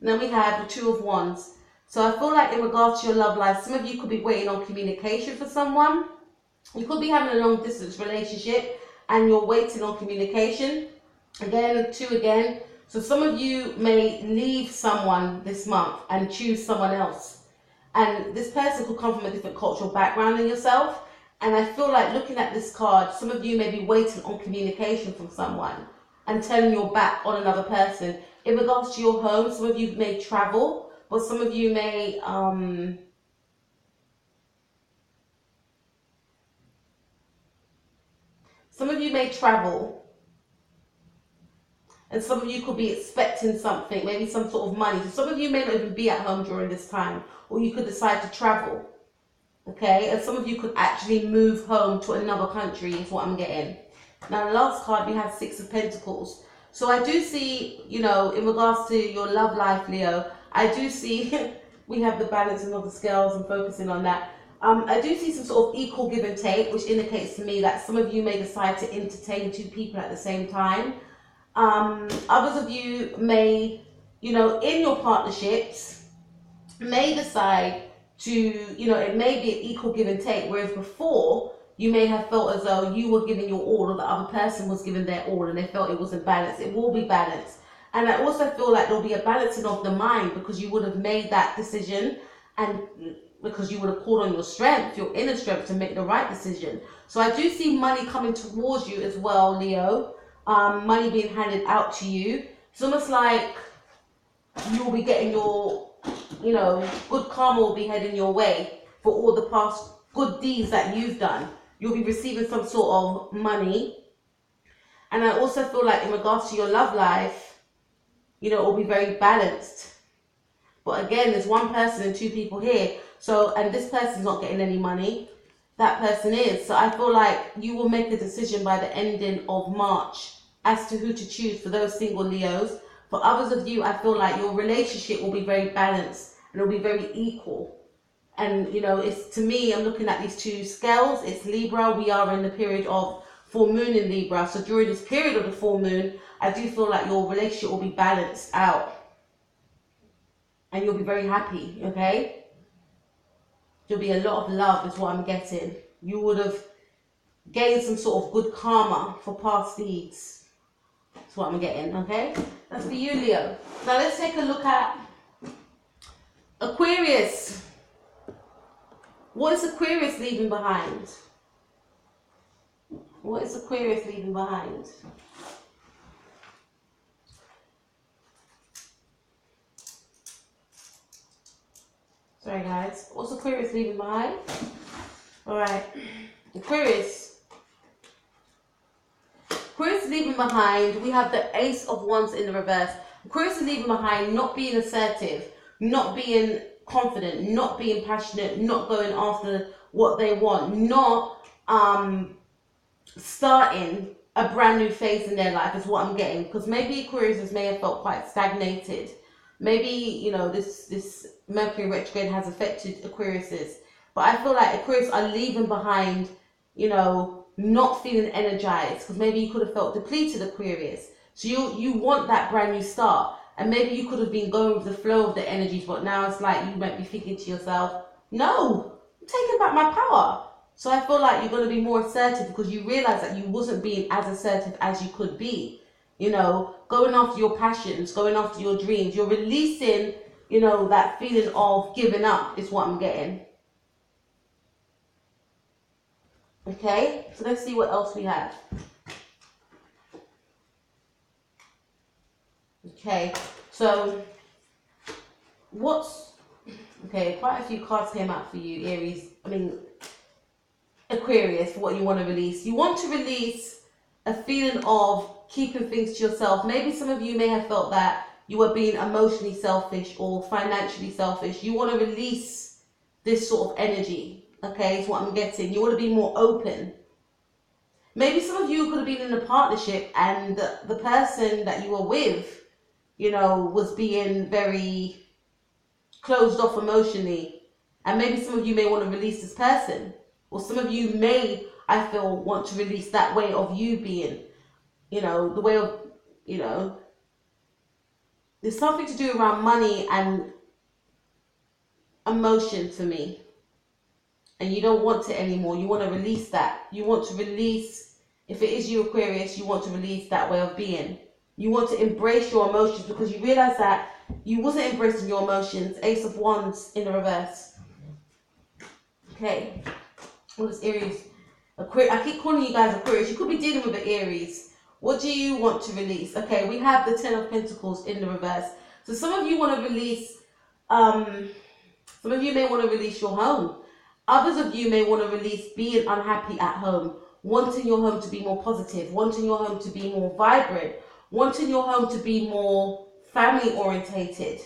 Then we have the Two of Wands. So I feel like in regards to your love life, some of you could be waiting on communication for someone. You could be having a long distance relationship and you're waiting on communication. Again, two again. So some of you may leave someone this month and choose someone else. And this person could come from a different cultural background than yourself. And I feel like looking at this card, some of you may be waiting on communication from someone and turning your back on another person. In regards to your home, some of you may travel, but some of you may travel, and some of you could be expecting something, maybe some sort of money. So some of you may not even be at home during this time, or you could decide to travel, okay? And some of you could actually move home to another country, is what I'm getting. Now, the last card, we have Six of Pentacles. So I do see, you know, in regards to your love life, Leo, I do see, we have the balancing of the scales and focusing on that. I do see some sort of equal give and take, which indicates to me that some of you may decide to entertain two people at the same time. Others of you may, you know, in your partnerships, may decide to, you know, it may be an equal give and take, whereas before, you may have felt as though you were giving your all or the other person was giving their all and they felt it wasn't balanced. It will be balanced. And I also feel like there'll be a balancing of the mind because you would have made that decision and because you would have called on your strength, your inner strength to make the right decision. So I do see money coming towards you as well, Leo. Money being handed out to you. It's almost like you'll be getting your, you know, good karma will be heading your way for all the past good deeds that you've done. You'll be receiving some sort of money. And I also feel like in regards to your love life, you know, it will be very balanced. But again, there's one person and two people here. So, and this person's not getting any money. That person is. So I feel like you will make a decision by the ending of March as to who to choose for those single Leos. For others of you, I feel like your relationship will be very balanced and it'll be very equal. And, you know, it's, to me, I'm looking at these two scales. It's Libra. We are in the period of full moon in Libra. So during this period of the full moon, I do feel like your relationship will be balanced out. And you'll be very happy, okay? There'll be a lot of love is what I'm getting. You would have gained some sort of good karma for past deeds. That's what I'm getting, okay? That's for you, Leo. Now let's take a look at Aquarius. What is Aquarius leaving behind? What is Aquarius leaving behind? Sorry guys, what's Aquarius leaving behind? Alright, Aquarius is leaving behind, we have the Ace of Wands in the reverse. Aquarius is leaving behind not being assertive, not being confident, not being passionate, not going after what they want, not starting a brand new phase in their life is what I'm getting, because maybe Aquarius may have felt quite stagnated. Maybe, you know, this Mercury retrograde has affected Aquariuses, but I feel like Aquarius are leaving behind, you know, not feeling energized, because maybe you could have felt depleted, Aquarius. So you want that brand new start, and maybe you could have been going with the flow of the energies, but now it's like you might be thinking to yourself, no, I'm taking back my power. So I feel like you're going to be more assertive, because you realize that you wasn't being as assertive as you could be. You know, going after your passions, going after your dreams. You're releasing, you know, that feeling of giving up is what I'm getting. Okay, so let's see what else we have. Okay, so okay, quite a few cards came out for you, Aquarius, for what you want to release. You want to release a feeling of keeping things to yourself. Maybe some of you may have felt that you were being emotionally selfish or financially selfish. You want to release this sort of energy, okay, is what I'm getting. You want to be more open. Maybe some of you could have been in a partnership and the person that you were with, you know, was being very closed off emotionally. And maybe some of you may want to release this person. Or some of you may, I feel, want to release that way of you being, you know, the way of, you know, there's something to do around money and emotion for me. And you don't want it anymore. You want to release that. You want to release, if it is you, Aquarius, you want to release that way of being. You want to embrace your emotions, because you realize that you wasn't embracing your emotions. Ace of Wands in the reverse. Okay. What is Aries? Aquarius. I keep calling you guys Aquarius. You could be dealing with an Aries. What do you want to release? Okay, we have the Ten of Pentacles in the reverse. So some of you want to release, some of you may want to release your home. Others of you may want to release being unhappy at home, wanting your home to be more positive, wanting your home to be more vibrant, wanting your home to be more family orientated.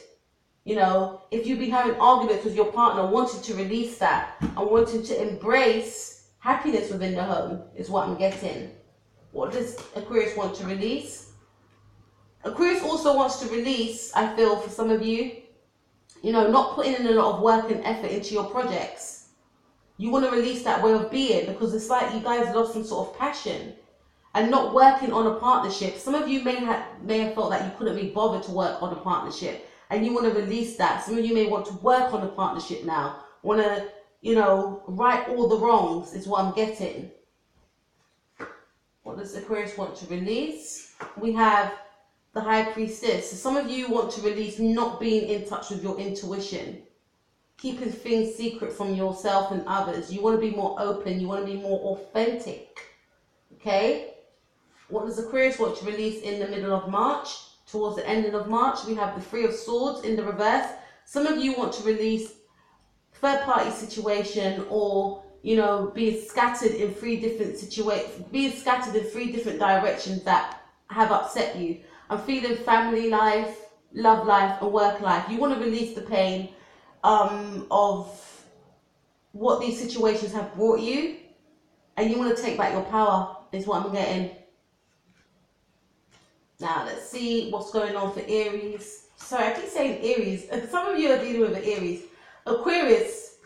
You know, if you've been having arguments with your partner, wanting to release that and wanting to embrace happiness within the home is what I'm getting. What does Aquarius want to release? Aquarius also wants to release, I feel, for some of you, you know, not putting in a lot of work and effort into your projects. You want to release that way of being, because it's like you guys lost some sort of passion and not working on a partnership. Some of you may have felt that you couldn't be bothered to work on a partnership, and you want to release that. Some of you may want to work on a partnership now, want to, you know, right all the wrongs is what I'm getting. What does Aquarius want to release? We have the High Priestess. So some of you want to release not being in touch with your intuition, keeping things secret from yourself and others. You want to be more open. You want to be more authentic. Okay? What does Aquarius want to release in the middle of March? Towards the ending of March, we have the Three of Swords in the reverse. Some of you want to release third-party situation, or, you know, being scattered in three different directions that have upset you. I'm feeling family life, love life, and work life. You want to release the pain of what these situations have brought you, and you want to take back your power is what I'm getting. Now let's see what's going on for Aries. Sorry, I keep saying Aries. Some of you are dealing with an Aries. Aquarius,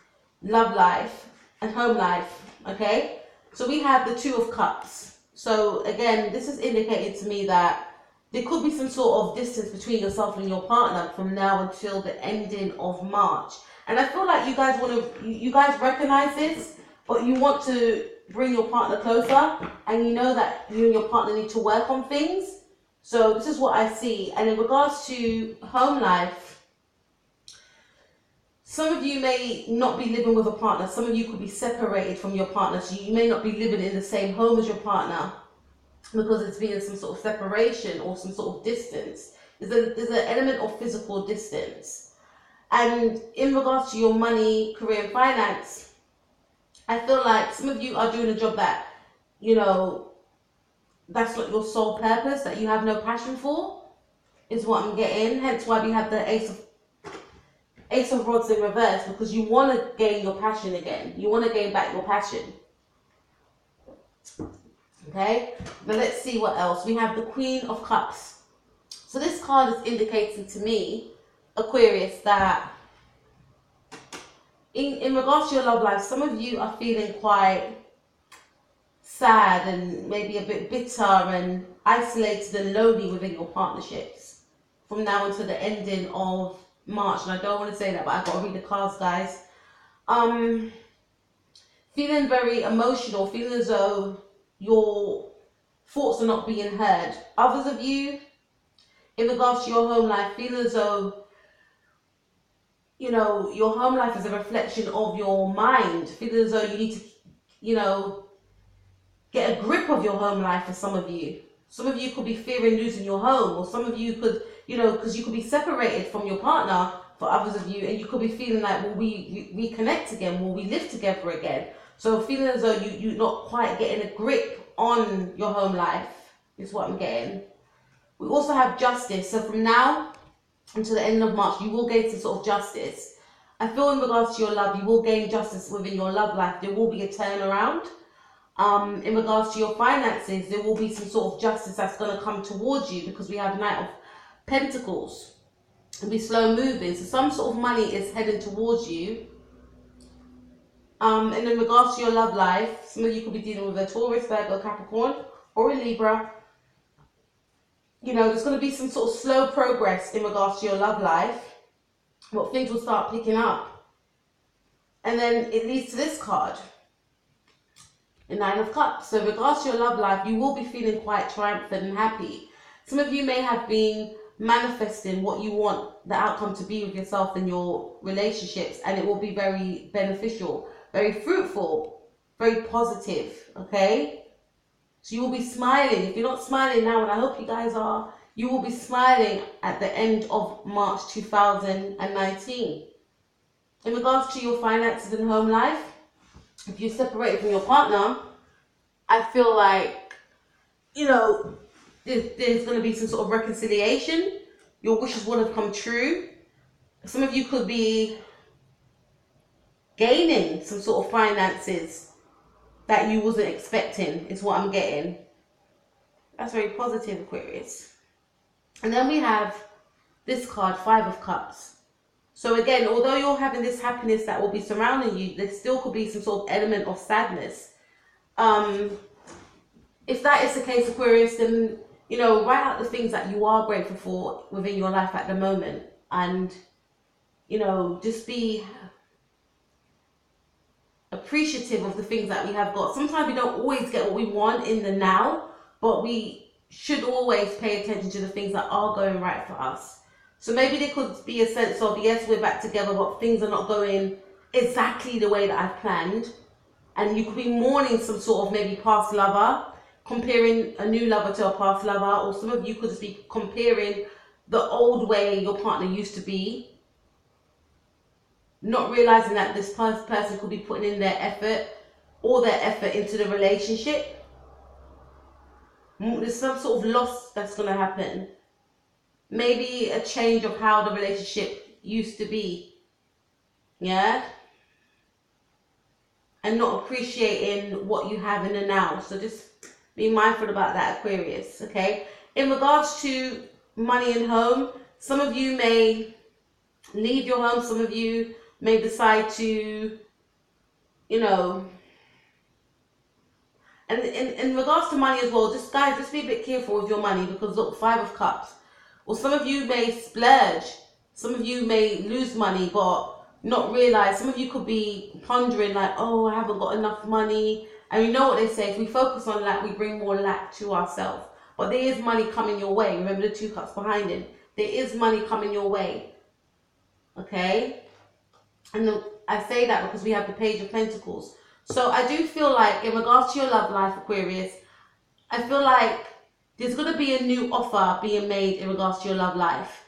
love life and home life. Okay, so we have the Two of Cups. So again, this is indicating to me that there could be some sort of distance between yourself and your partner from now until the ending of March. And I feel like you guys recognize this, but you want to bring your partner closer, and you know that you and your partner need to work on things. So this is what I see. And in regards to home life, some of you may not be living with a partner. Some of you could be separated from your partner. So you may not be living in the same home as your partner, because it's been some sort of separation or some sort of distance. There's an element of physical distance. And in regards to your money, career, and finance, I feel like some of you are doing a job that, you know, that's not your sole purpose, that you have no passion for, is what I'm getting. Hence why we have the Ace of Rods in reverse, because you want to gain your passion again. You want to gain back your passion. Okay, now let's see what else. We have the Queen of Cups. So this card is indicating to me, Aquarius, that in regards to your love life, some of you are feeling quite sad and maybe a bit bitter and isolated and lonely within your partnerships from now until the ending of March. And I don't want to say that, but I've got to read the cards, guys. Feeling very emotional, feeling as though your thoughts are not being heard. Others of you, in regards to your home life, feeling as though, you know, your home life is a reflection of your mind. Feeling as though you need to, you know, get a grip of your home life for some of you. Some of you could be fearing losing your home, or some of you could, you know, because you could be separated from your partner for others of you, and you could be feeling like, will we reconnect again? Will we live together again? So feeling as though you're not quite getting a grip on your home life is what I'm getting. We also have justice. So from now until the end of March, you will gain some sort of justice. I feel in regards to your love, you will gain justice within your love life. There will be a turnaround. In regards to your finances, there will be some sort of justice that's going to come towards you, because we have Knight of Pentacles. It'll be slow moving. So some sort of money is heading towards you. And in regards to your love life, some of you could be dealing with a Taurus, Virgo, Capricorn, or a Libra. You know, there's going to be some sort of slow progress in regards to your love life, but things will start picking up. And then it leads to this card, the Nine of Cups. So in regards to your love life, you will be feeling quite triumphant and happy. Some of you may have been manifesting what you want the outcome to be with yourself and your relationships, and it will be very beneficial, very fruitful, very positive, okay? So you will be smiling. If you're not smiling now, and I hope you guys are, you will be smiling at the end of March 2019. In regards to your finances and home life, if you're separated from your partner, I feel like, you know, there's going to be some sort of reconciliation. Your wishes will have come true. Some of you could be gaining some sort of finances that you wasn't expecting, is what I'm getting. That's very positive, Aquarius. And then we have this card, Five of Cups. So again, although you're having this happiness that will be surrounding you, there still could be some sort of element of sadness. If that is the case, Aquarius, then, you know, write out the things that you are grateful for within your life at the moment. And, you know, just be appreciative of the things that we have got. Sometimes we don't always get what we want in the now, but we should always pay attention to the things that are going right for us. So maybe there could be a sense of, yes, we're back together, but things are not going exactly the way that I've planned. And you could be mourning some sort of maybe past lover, comparing a new lover to a past lover, or some of you could just be comparing the old way your partner used to be, not realizing that this person could be putting in their effort, all their effort into the relationship. There's some sort of loss that's going to happen. Maybe a change of how the relationship used to be. Yeah? And not appreciating what you have in the now. So just be mindful about that, Aquarius. Okay? In regards to money and home, some of you may leave your home. Some of you may decide to, you know, and in regards to money as well, just guys, just be a bit careful with your money, because look, Five of Cups. Or some of you may splurge. Some of you may lose money but not realize. Some of you could be pondering like, oh, I haven't got enough money. And you know what they say, if we focus on lack, we bring more lack to ourselves. But there is money coming your way. Remember the Two Cups behind him. There is money coming your way. Okay? And I say that because we have the Page of Pentacles. So I do feel like in regards to your love life, Aquarius, I feel like there's going to be a new offer being made in regards to your love life.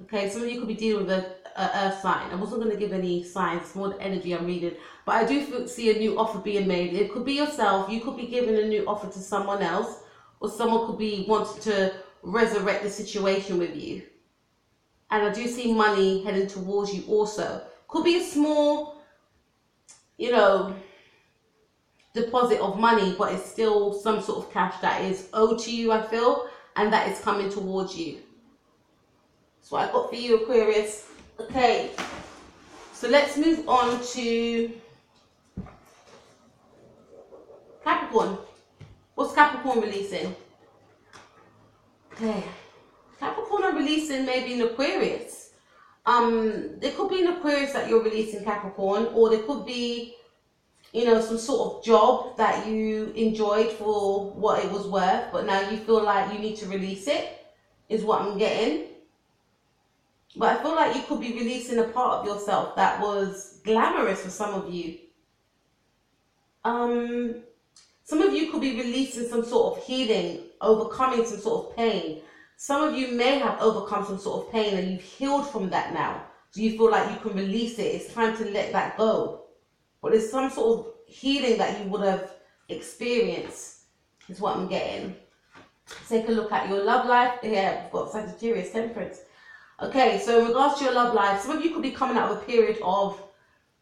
Okay, some of you could be dealing with a earth sign. I wasn't going to give any signs, it's more the energy I'm reading. But I do see a new offer being made. It could be yourself. You could be giving a new offer to someone else. Or someone could be wanting to resurrect the situation with you. And I do see money heading towards you also. Could be a small, you know, deposit of money, but it's still some sort of cash that is owed to you, I feel, and that is coming towards you. That's what I got for you, Aquarius. Okay, so let's move on to Capricorn. What's Capricorn releasing? Okay, Capricorn are releasing maybe an Aquarius. There could be an Aquarius that you're releasing, Capricorn, or there could be, you know, some sort of job that you enjoyed for what it was worth, but now you feel like you need to release it, is what I'm getting. But I feel like you could be releasing a part of yourself that was glamorous for some of you. Some of you could be releasing some sort of healing, overcoming some sort of pain. Some of you may have overcome some sort of pain and you've healed from that now. So you feel like you can release it. It's time to let that go. But there's some sort of healing that you would have experienced, is what I'm getting. Take a look at your love life. Here, we've got Sagittarius, Temperance. Okay, so in regards to your love life, some of you could be coming out of a period of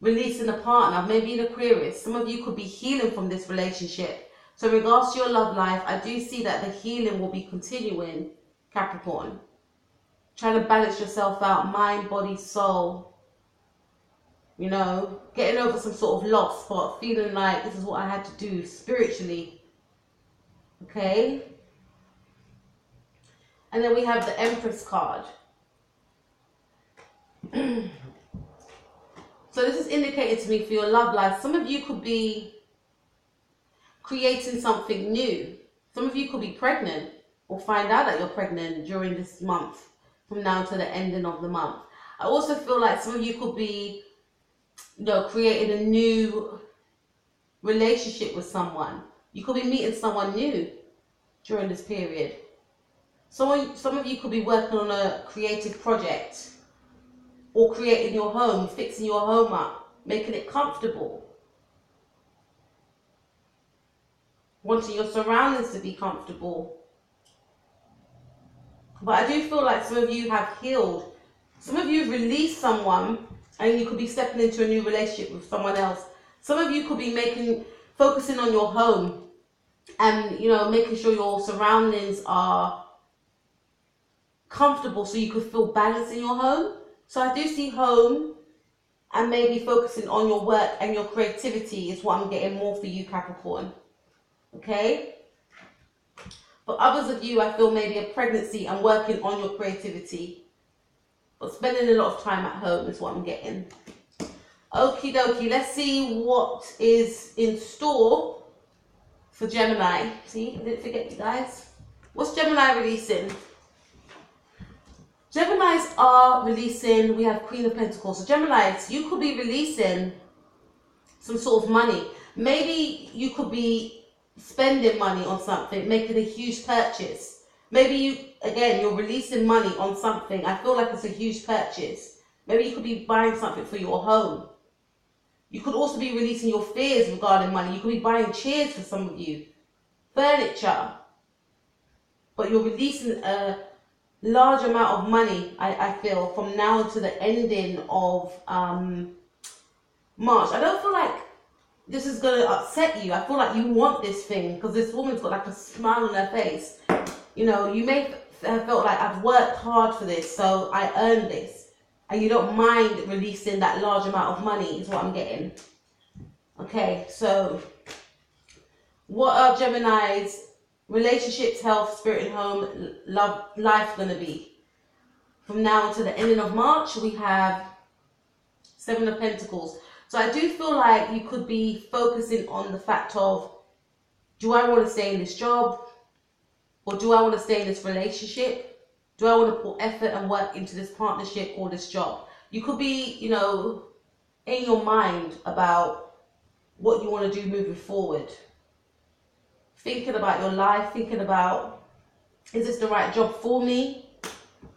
releasing a partner, maybe an Aquarius. Some of you could be healing from this relationship. So in regards to your love life, I do see that the healing will be continuing, Capricorn. Trying to balance yourself out, mind, body, soul. You know, getting over some sort of loss, but feeling like this is what I had to do spiritually. Okay. And then we have the Empress card. So this is indicated to me for your love life. Some of you could be creating something new. Some of you could be pregnant or find out that you're pregnant during this month, from now to the ending of the month. I also feel like some of you could be, you know, creating a new relationship with someone. You could be meeting someone new during this period. Some of you could be working on a creative project, or creating your home, fixing your home up, making it comfortable. Wanting your surroundings to be comfortable. But I do feel like some of you have healed. Some of you have released someone and you could be stepping into a new relationship with someone else. Some of you could be focusing on your home and, you know, making sure your surroundings are comfortable so you could feel balance in your home. So I do see home and maybe focusing on your work and your creativity is what I'm getting more for you, Capricorn. Okay? For others of you, I feel maybe a pregnancy and working on your creativity. But spending a lot of time at home is what I'm getting. Okie dokie, let's see what is in store for Gemini. See, I didn't forget you guys. What's Gemini releasing? Geminis are releasing, we have Queen of Pentacles. So Geminis, you could be releasing some sort of money. Maybe you could be spending money on something, making a huge purchase. Maybe you're releasing money on something. I feel like it's a huge purchase. Maybe you could be buying something for your home. You could also be releasing your fears regarding money. You could be buying chairs for some of you, furniture. But you're releasing a large amount of money, I feel, from now to the ending of March. I don't feel like this is going to upset you. I feel like you want this thing because this woman's got like a smile on her face. You know, you may have felt like I've worked hard for this, so I earned this. And you don't mind releasing that large amount of money is what I'm getting. Okay, so what are Gemini's relationships, health, spirit and home, love, life going to be? From now to the ending of March, we have Seven of Pentacles. So I do feel like you could be focusing on the fact of, do I want to stay in this job? Or do I want to stay in this relationship? Do I want to put effort and work into this partnership or this job? You could be, you know, in your mind about what you want to do moving forward. Thinking about your life, thinking about, is this the right job for me?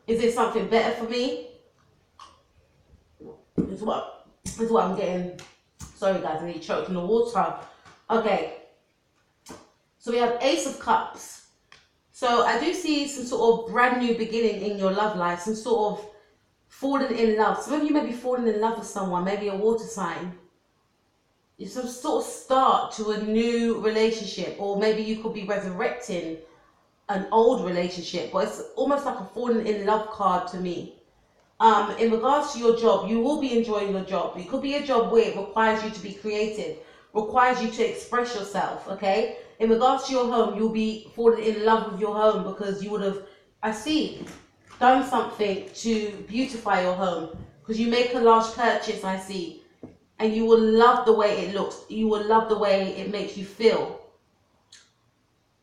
Is there something better for me? Is what I'm getting. Sorry guys, I need to choke in the water. Okay. So we have Ace of Cups. So I do see some sort of brand new beginning in your love life, some sort of falling in love. Some of you may be falling in love with someone, maybe a water sign. some sort of start to a new relationship, or maybe you could be resurrecting an old relationship, but it's almost like a falling in love card to me. In regards to your job, you will be enjoying your job. It could be a job where it requires you to be creative, requires you to express yourself, okay? In regards to your home, you'll be falling in love with your home because you would have, I see, done something to beautify your home, because you make a large purchase, I see, and you will love the way it looks. You will love the way it makes you feel.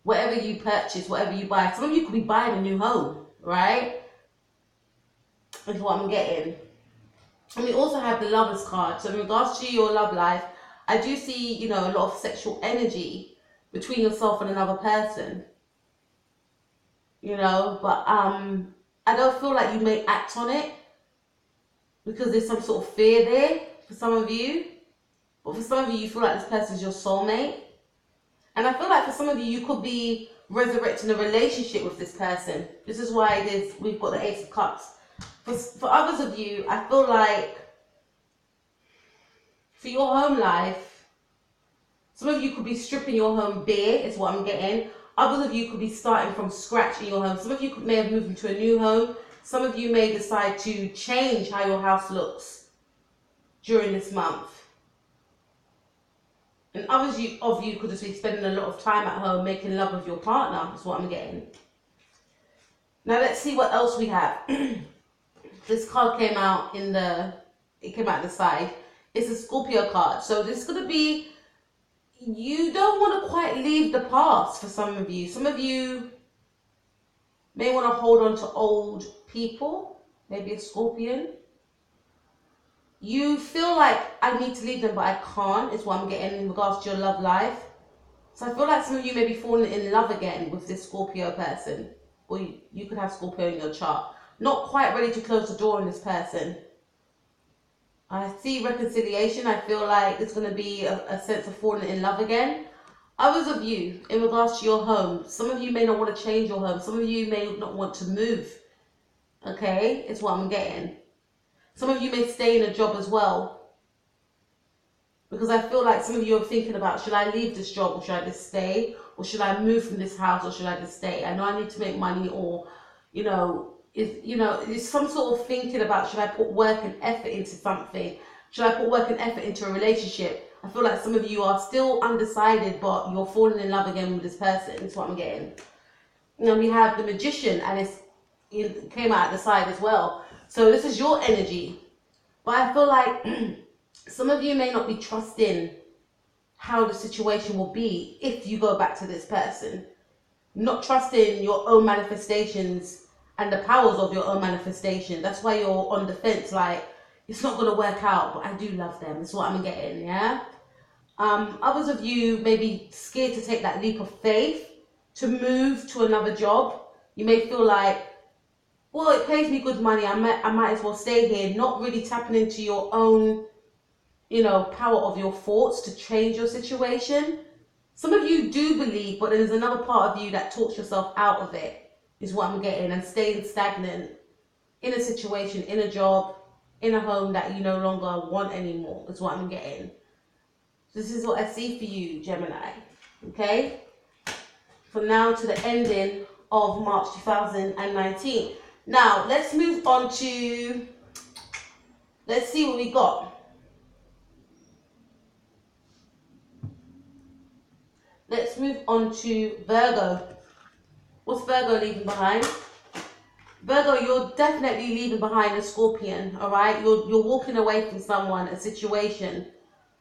Whatever you purchase, whatever you buy. Some of you could be buying a new home, right? Is what I'm getting. And we also have the Lovers card. So in regards to your love life, I do see, you know, a lot of sexual energy between yourself and another person. You know, but I don't feel like you may act on it because there's some sort of fear there for some of you. But for some of you, you feel like this person is your soulmate. And I feel like for some of you, you could be resurrecting a relationship with this person. This is why we've got the Ace of Cups. For others of you, I feel like for your home life, some of you could be stripping your home bare, is what I'm getting. Others of you could be starting from scratch in your home. Some of you may have moved into a new home. Some of you may decide to change how your house looks during this month. And others of you could just be spending a lot of time at home making love with your partner, is what I'm getting. Now let's see what else we have. This card came out it came out the side. It's a Scorpio card. So this is going to be, you don't want to quite leave the past for some of you. Some of you may want to hold on to old people, maybe a Scorpion. You feel like I need to leave them, but I can't, is what I'm getting in regards to your love life. So I feel like some of you may be falling in love again with this Scorpio person. Or you could have Scorpio in your chart. Not quite ready to close the door on this person. I see reconciliation. I feel like it's going to be a sense of falling in love again. Others of you, in regards to your home, some of you may not want to change your home. Some of you may not want to move. Okay, is what I'm getting. Some of you may stay in a job as well. Because I feel like some of you are thinking about, should I leave this job or should I just stay? Or should I move from this house or should I just stay? I know I need to make money, or, there's some sort of thinking about, should I put work and effort into something? Should I put work and effort into a relationship? I feel like some of you are still undecided, but you're falling in love again with this person. That's what I'm getting. And then we have the Magician, and it came out at the side as well. So this is your energy. But I feel like some of you may not be trusting how the situation will be if you go back to this person. Not trusting your own manifestations and the powers of your own manifestation. That's why you're on the fence, like, it's not going to work out, but I do love them. That's what I'm getting, yeah? Others of you may be scared to take that leap of faith to move to another job. You may feel like, well, it pays me good money, I might as well stay here, not really tapping into your own, power of your thoughts to change your situation. Some of you do believe, but there's another part of you that talks yourself out of it, is what I'm getting, and staying stagnant in a situation, in a job, in a home that you no longer want anymore, is what I'm getting. This is what I see for you, Gemini, okay? From now to the ending of March 2019. Now, let's move on to, let's see what we got. Let's move on to Virgo. What's Virgo leaving behind? Virgo, you're definitely leaving behind a Scorpion, all right? You're walking away from someone, a situation.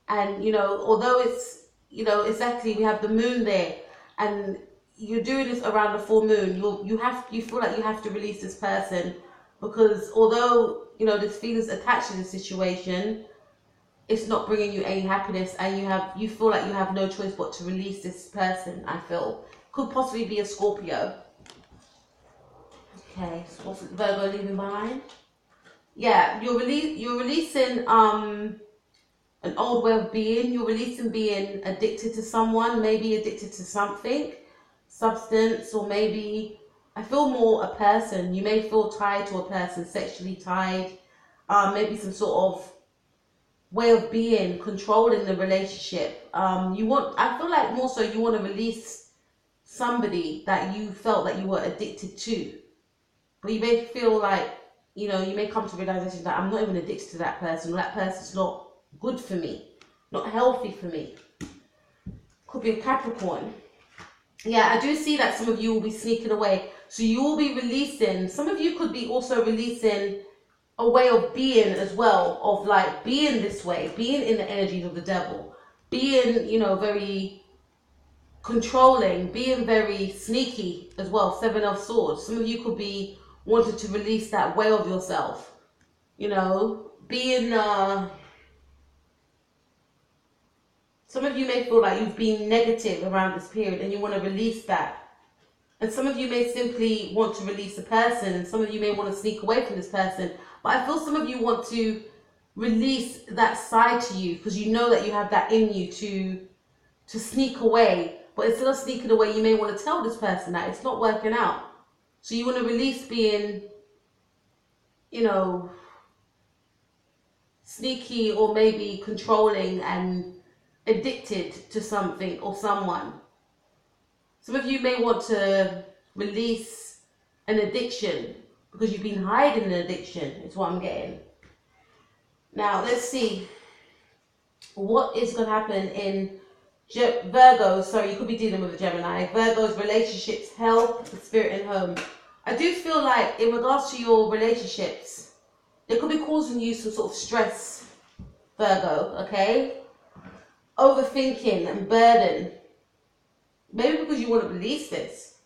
And, although it's, exactly, we have the moon there, and you're doing this around the full moon, you feel like you have to release this person, because although, there's feelings attached to the situation, it's not bringing you any happiness, and you feel like you have no choice but to release this person, I feel. Could possibly be a Scorpio. Okay, so what's Virgo leaving behind? Yeah, you're releasing an old way of being. You're releasing being addicted to someone, maybe addicted to something, substance, or maybe, I feel more a person. You may feel tied to a person, sexually tied, maybe some sort of way of being, controlling the relationship. I feel like more so you want to release somebody that you felt that you were addicted to. But you may feel like, you know, you may come to realization that I'm not even addicted to that person, or that person's not good for me, not healthy for me. Could be a Capricorn. Yeah, I do see that some of you will be sneaking away. So you will be releasing, some of you could be also releasing a way of being as well, of like being this way, being in the energies of the devil, being, you know, very controlling, being very sneaky as well. 7 of Swords. Some of you could be wanting to release that way of yourself, you know, being some of you may feel like you've been negative around this period and you want to release that. And some of you may simply want to release a person, and some of you may want to sneak away from this person. But I feel some of you want to release that side to you because you know that you have that in you to sneak away. But instead of sneaking away, you may want to tell this person that it's not working out. So you want to release being, you know, sneaky or maybe controlling and addicted to something or someone. Some of you may want to release an addiction because you've been hiding an addiction, is what I'm getting. Now, let's see what is going to happen in Virgo. Sorry, you could be dealing with a Gemini. Virgo's relationships, health, spirit, and home. I do feel like in regards to your relationships, they could be causing you some sort of stress, Virgo, okay? Overthinking and burden. Maybe because you want to release this.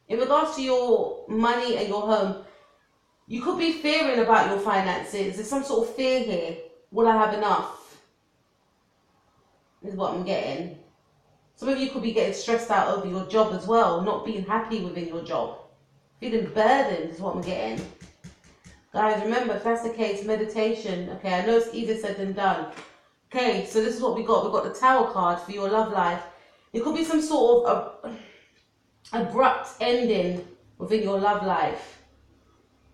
In regards to your money and your home, you could be fearing about your finances. There's some sort of fear here. Will I have enough? Is what I'm getting. Some of you could be getting stressed out over your job as well, not being happy within your job. Feeling burdened is what I'm getting. Guys, remember, if that's the case, meditation. Okay, I know it's easier said than done. Okay, so this is what we got. We've got the Tower card for your love life. It could be some sort of abrupt ending within your love life.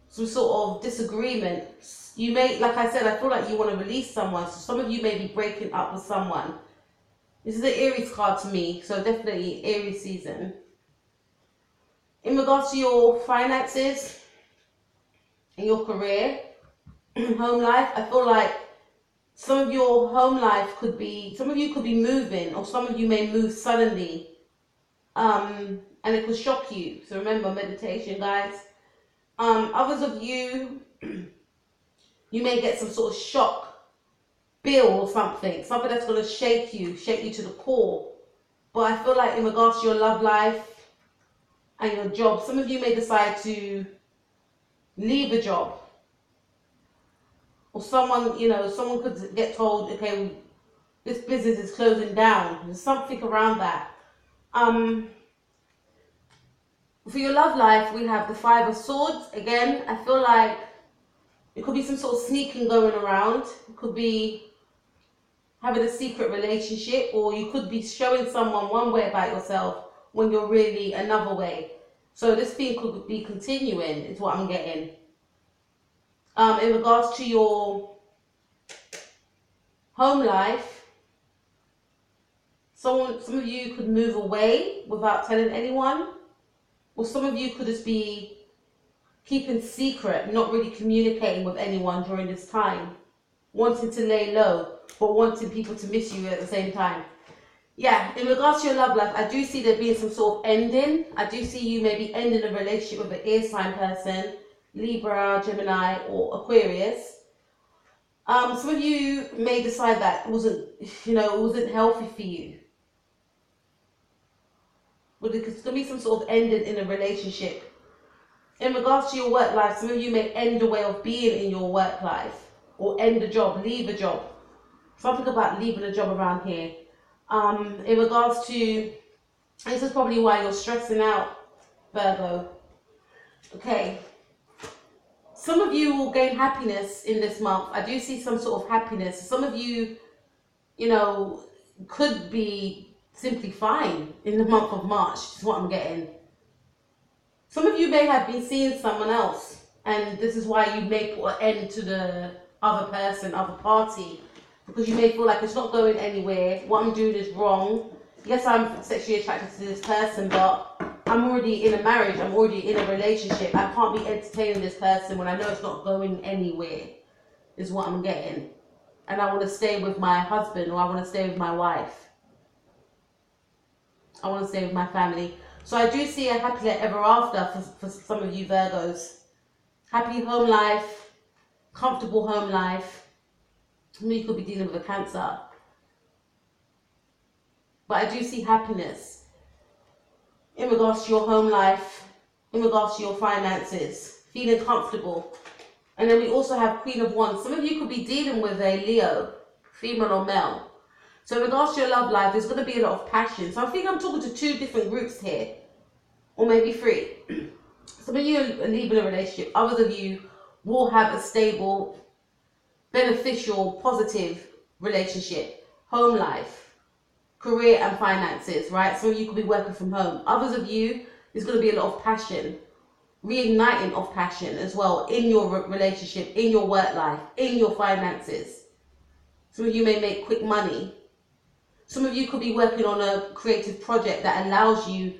Some sort of disagreement. You may, like I said, I feel like you want to release someone. So some of you may be breaking up with someone. This is the Aries card to me, so definitely Aries season. In regards to your finances and your career, home life, I feel like some of your home life could be, some of you could be moving, or some of you may move suddenly, and it could shock you. So remember, meditation, guys. Others of you, you may get some sort of shock bill or something that's going to shake you to the core. But I feel like in regards to your love life and your job, some of you may decide to leave a job. Or someone, you know, someone could get told, okay, this business is closing down. There's something around that. For your love life, we have the 5 of Swords. Again, I feel like it could be some sort of sneaking going around. It could be having a secret relationship, or you could be showing someone one way about yourself when you're really another way. So this thing could be continuing, is what I'm getting. In regards to your home life, some of you could move away without telling anyone, or some of you could just be keeping secret, not really communicating with anyone during this time, wanting to lay low, but wanting people to miss you at the same time. Yeah, in regards to your love life, I do see there being some sort of ending. I do see you maybe ending a relationship with an air sign person, Libra, Gemini, or Aquarius. Some of you may decide that it wasn't healthy for you. But there's going to be some sort of ending in a relationship. In regards to your work life, some of you may end a way of being in your work life, or end a job, leave a job. Something about leaving a job around here. In regards to, this is probably why you're stressing out, Virgo. Okay. Some of you will gain happiness in this month. I do see some sort of happiness. Some of you, you know, could be simply fine in the month of March, is what I'm getting. Some of you may have been seeing someone else, and this is why you may put an end to the other person, other party. because you may feel like it's not going anywhere. What I'm doing is wrong. Yes, I'm sexually attracted to this person, but I'm already in a marriage. I'm already in a relationship. I can't be entertaining this person when I know it's not going anywhere, is what I'm getting. And I want to stay with my husband, or I want to stay with my wife. I want to stay with my family. So I do see a happily ever after for some of you Virgos. Happy home life, comfortable home life. You could be dealing with a Cancer. But I do see happiness in regards to your home life, in regards to your finances, feeling comfortable. And then we also have Queen of Wands. Some of you could be dealing with a Leo, female or male. So in regards to your love life, there's going to be a lot of passion. So I think I'm talking to 2 different groups here, or maybe 3. Some of you are leaving a relationship. Others of you will have a stable, beneficial, positive relationship, home life, career and finances, right? Some of you could be working from home. Others of you, there's going to be a lot of passion, reigniting of passion as well in your relationship, in your work life, in your finances. Some of you may make quick money. Some of you could be working on a creative project that allows you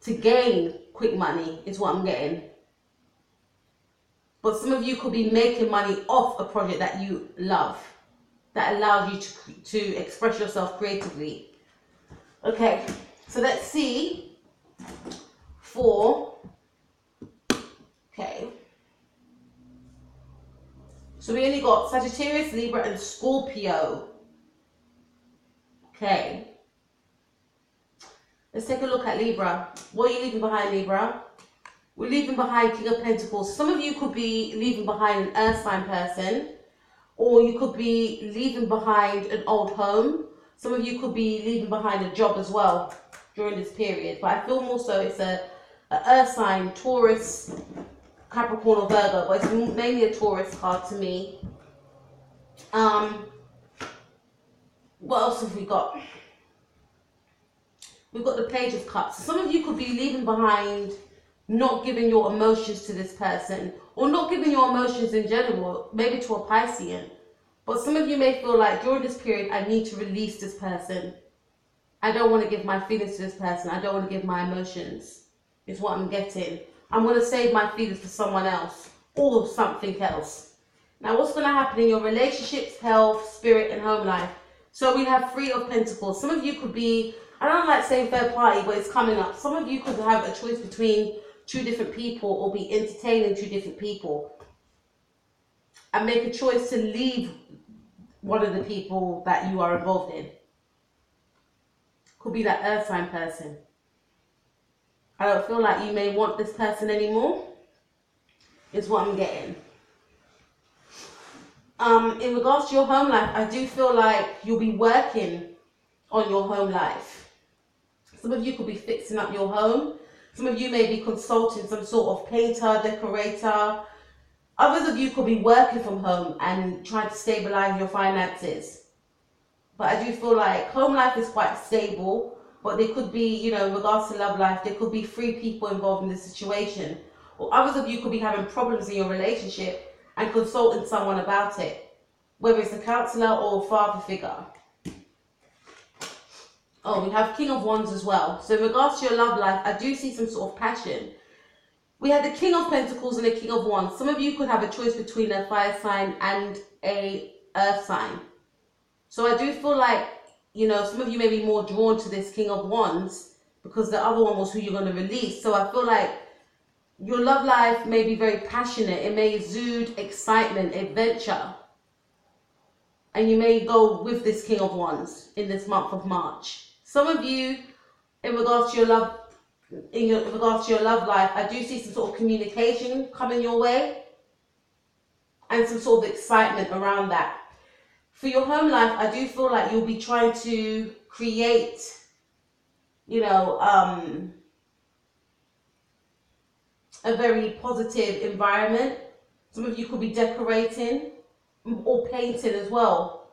to gain quick money, is what I'm getting. But some of you could be making money off a project that you love, that allows you to express yourself creatively. Okay, so let's see for, okay. So we only got Sagittarius, Libra, and Scorpio. Okay. Let's take a look at Libra. What are you leaving behind, Libra? We're leaving behind King of Pentacles. Some of you could be leaving behind an earth sign person, or you could be leaving behind an old home. Some of you could be leaving behind a job as well during this period. But I feel more so it's a earth sign, Taurus, Capricorn, or Virgo. But it's mainly a Taurus card to me. What else have we got? We've got the Page of Cups. Some of you could be leaving behind not giving your emotions to this person, or not giving your emotions in general, maybe to a Piscean. But some of you may feel like during this period, I need to release this person. I don't want to give my feelings to this person. I don't want to give my emotions, is what I'm getting. I'm going to save my feelings for someone else or something else. Now, what's going to happen in your relationships, health, spirit, and home life? So we have 3 of Pentacles. Some of you could be, I don't like saying third party, but it's coming up. Some of you could have a choice between 2 different people, or be entertaining 2 different people, and make a choice to leave one of the people that you are involved in. Could be that earth sign person. I don't feel like you may want this person anymore, is what I'm getting. In regards to your home life, I do feel like you'll be working on your home life. Some of you could be fixing up your home. Some of you may be consulting some sort of painter, decorator. Others of you could be working from home and trying to stabilize your finances. But I do feel like home life is quite stable, but there could be, you know, in regards to love life, there could be 3 people involved in this situation. Or others of you could be having problems in your relationship and consulting someone about it, whether it's a counselor or a father figure. Oh, we have King of Wands as well. So in regards to your love life, I do see some sort of passion. We have the King of Pentacles and the King of Wands. Some of you could have a choice between a fire sign and a earth sign. So I do feel like, you know, some of you may be more drawn to this King of Wands because the other one was who you're going to release. So I feel like your love life may be very passionate. It may exude excitement, adventure. And you may go with this King of Wands in this month of March. Some of you, in regards to your love, in regards to your love life, I do see some sort of communication coming your way and some sort of excitement around that. For your home life, I do feel like you'll be trying to create, you know, a very positive environment. Some of you could be decorating or painting as well.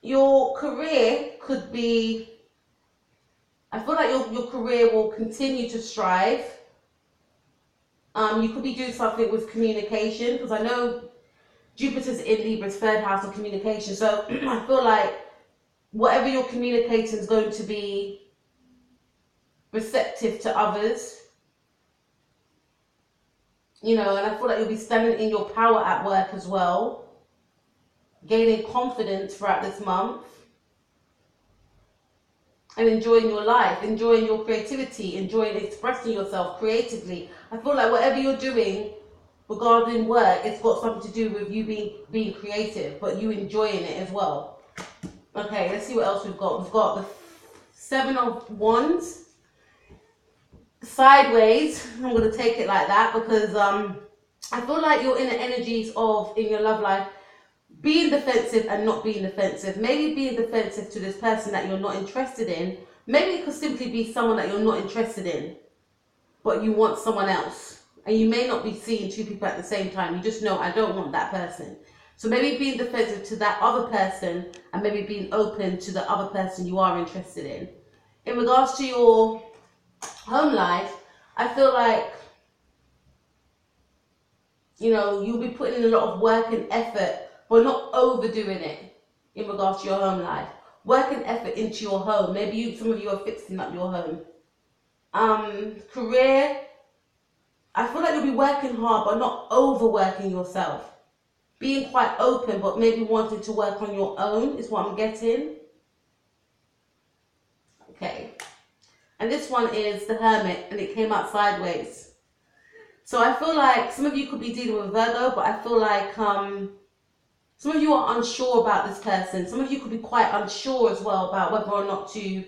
Your career could be, I feel like your career will continue to strive. You could be doing something with communication, because I know Jupiter's in Libra's third house of communication. So I feel like whatever you're communicating is going to be receptive to others. You know, and I feel like you'll be standing in your power at work as well, gaining confidence throughout this month, and enjoying your life, enjoying your creativity, enjoying expressing yourself creatively. I feel like whatever you're doing regarding work, it's got something to do with you being creative, but you enjoying it as well. Okay, let's see what else we've got. We've got the Seven of Wands. Sideways, I'm going to take it like that because I feel like you're in the energies of, in your love life, being defensive and not being defensive. Maybe being defensive to this person that you're not interested in. Maybe it could simply be someone that you're not interested in, but you want someone else. And you may not be seeing two people at the same time. You just know, I don't want that person. So maybe being defensive to that other person and maybe being open to the other person you are interested in. In regards to your home life, I feel like, you know, you'll be putting in a lot of work and effort, but not overdoing it in regards to your home life. Work and effort into your home. Maybe some of you are fixing up your home. Career, I feel like you'll be working hard, but not overworking yourself. Being quite open, but maybe wanting to work on your own is what I'm getting. Okay. And this one is the Hermit, and it came out sideways. So I feel like some of you could be dealing with Virgo, but I feel like some of you are unsure about this person. Some of you could be quite unsure as well about whether or not to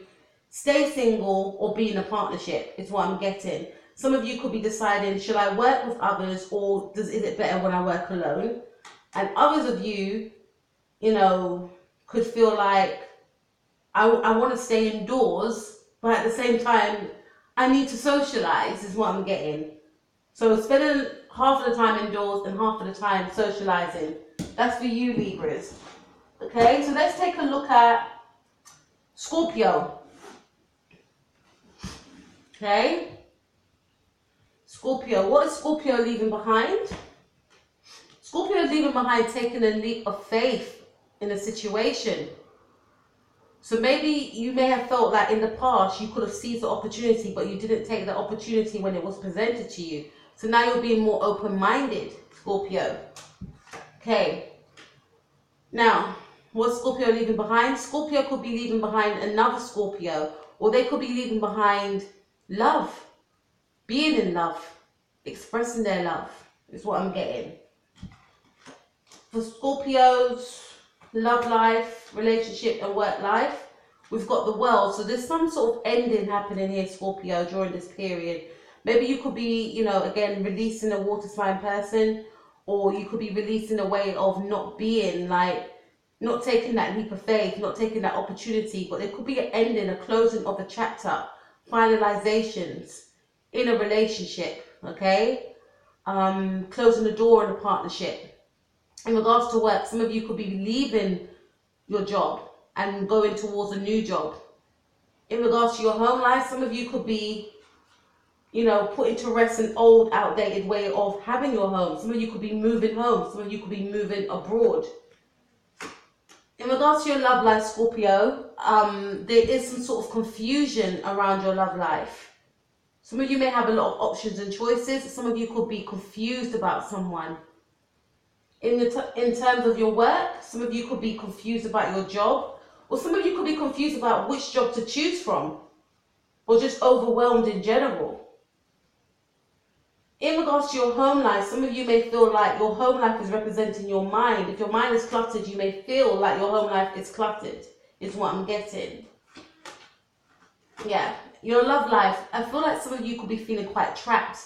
stay single or be in a partnership, is what I'm getting. Some of you could be deciding, should I work with others or is it better when I work alone? And others of you, you know, could feel like, I want to stay indoors, but at the same time, I need to socialize, is what I'm getting. So spending half of the time indoors and half of the time socializing. That's for you, Libras. Okay, so let's take a look at Scorpio. Okay. Scorpio. What is Scorpio leaving behind? Scorpio is leaving behind taking a leap of faith in a situation. So maybe you may have felt that in the past you could have seized the opportunity, but you didn't take the opportunity when it was presented to you. So now you're being more open-minded, Scorpio. Okay. Now, what's Scorpio leaving behind? Scorpio could be leaving behind another Scorpio, or they could be leaving behind love, being in love, expressing their love, is what I'm getting. For Scorpio's love life, relationship and work life, we've got the World. So there's some sort of ending happening here, Scorpio, during this period. Maybe you could be, you know, again, releasing a water sign person, or you could be releasing a way of not being, like, not taking that leap of faith, not taking that opportunity, but there could be an ending, a closing of a chapter, finalizations in a relationship, okay? Closing the door in a partnership. In regards to work, some of you could be leaving your job and going towards a new job. In regards to your home life, some of you could be, you know, putting to rest an old, outdated way of having your home. Some of you could be moving home. Some of you could be moving abroad. In regards to your love life, Scorpio, there is some sort of confusion around your love life. Some of you may have a lot of options and choices. Some of you could be confused about someone. In terms of your work, some of you could be confused about your job, or some of you could be confused about which job to choose from, or just overwhelmed in general. In regards to your home life, some of you may feel like your home life is representing your mind. If your mind is cluttered, you may feel like your home life is cluttered, is what I'm getting. Yeah, your love life, I feel like some of you could be feeling quite trapped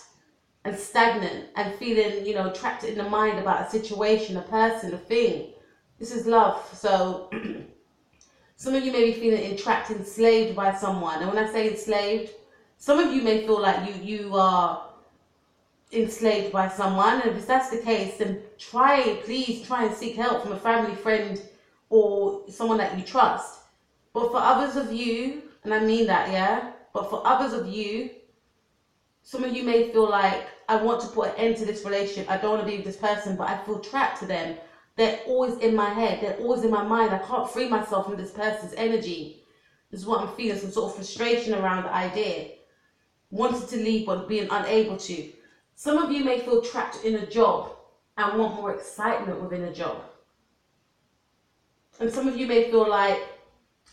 and stagnant and feeling, you know, trapped in the mind about a situation, a person, a thing. This is love. So some of you may be feeling entrapped, enslaved by someone. And when I say enslaved, some of you may feel like you are enslaved by someone. And if that's the case, then please try and seek help from a family friend or someone that you trust. But for others of you, and I mean that, yeah, but for others of you, some of you may feel like, I want to put an end to this relationship. I don't want to be with this person, but I feel trapped to them. They're always in my head. They're always in my mind. I can't free myself from this person's energy. This is what I'm feeling, some sort of frustration around the idea. Wanted to leave but being unable to. Some of you may feel trapped in a job and want more excitement within a job. And some of you may feel like,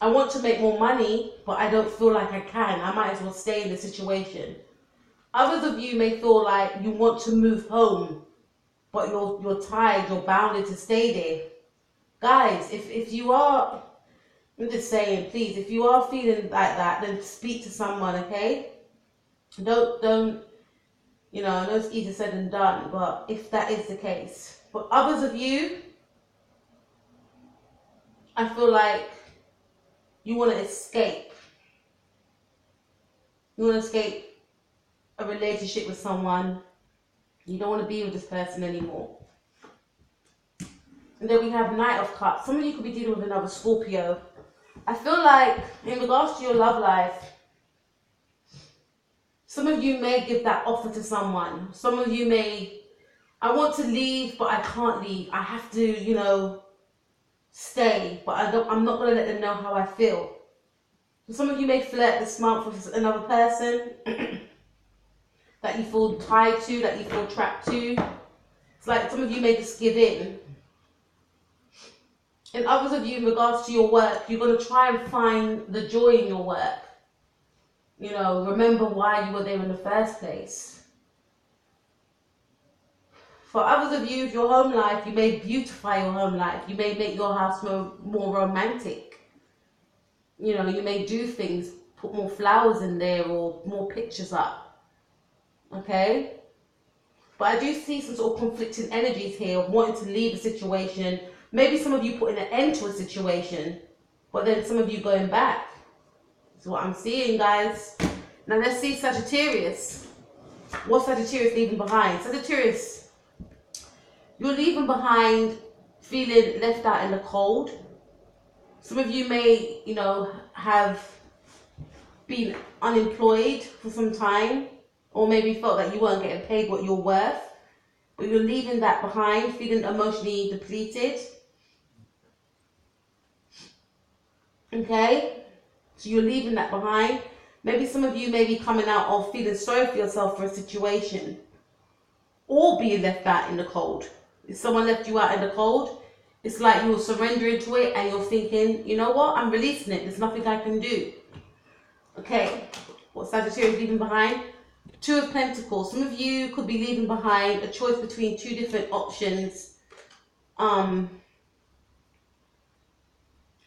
I want to make more money, but I don't feel like I can. I might as well stay in the situation. Others of you may feel like you want to move home, but you're tired, you're bounded to stay there. Guys, if you are, I'm just saying, please, if you are feeling like that, then speak to someone, okay? Don't, you know, I know it's easier said than done, but if that is the case. But others of you, I feel like you want to escape. You want to escape a relationship with someone. You don't want to be with this person anymore. And then we have Knight of Cups. Some of you could be dealing with another Scorpio. I feel like in regards to your love life, some of you may give that offer to someone. Some of you may, I want to leave, but I can't leave. I have to, you know, stay, but I'm not going to let them know how I feel. So some of you may flirt this month with another person that you feel tied to, that you feel trapped to. It's like some of you may just give in. And others of you, in regards to your work, you're going to try and find the joy in your work. You know, remember why you were there in the first place. For others of you, with your home life, you may beautify your home life. You may make your house more romantic. You know, you may do things, put more flowers in there or more pictures up. Okay? But I do see some sort of conflicting energies here of wanting to leave a situation. Maybe some of you putting an end to a situation, but then some of you going back. That's what I'm seeing, guys. Now let's see Sagittarius. What's Sagittarius leaving behind? Sagittarius, you're leaving behind feeling left out in the cold. Some of you may, you know, have been unemployed for some time, or maybe felt that you weren't getting paid what you're worth, but you're leaving that behind, feeling emotionally depleted. Okay? So you're leaving that behind. Maybe some of you may be coming out of feeling sorry for yourself for a situation, or being left out in the cold. If someone left you out in the cold, it's like you're surrendering to it and you're thinking, you know what, I'm releasing it. There's nothing I can do. Okay, what Sagittarius is leaving behind? Two of Pentacles. Some of you could be leaving behind a choice between two different options. On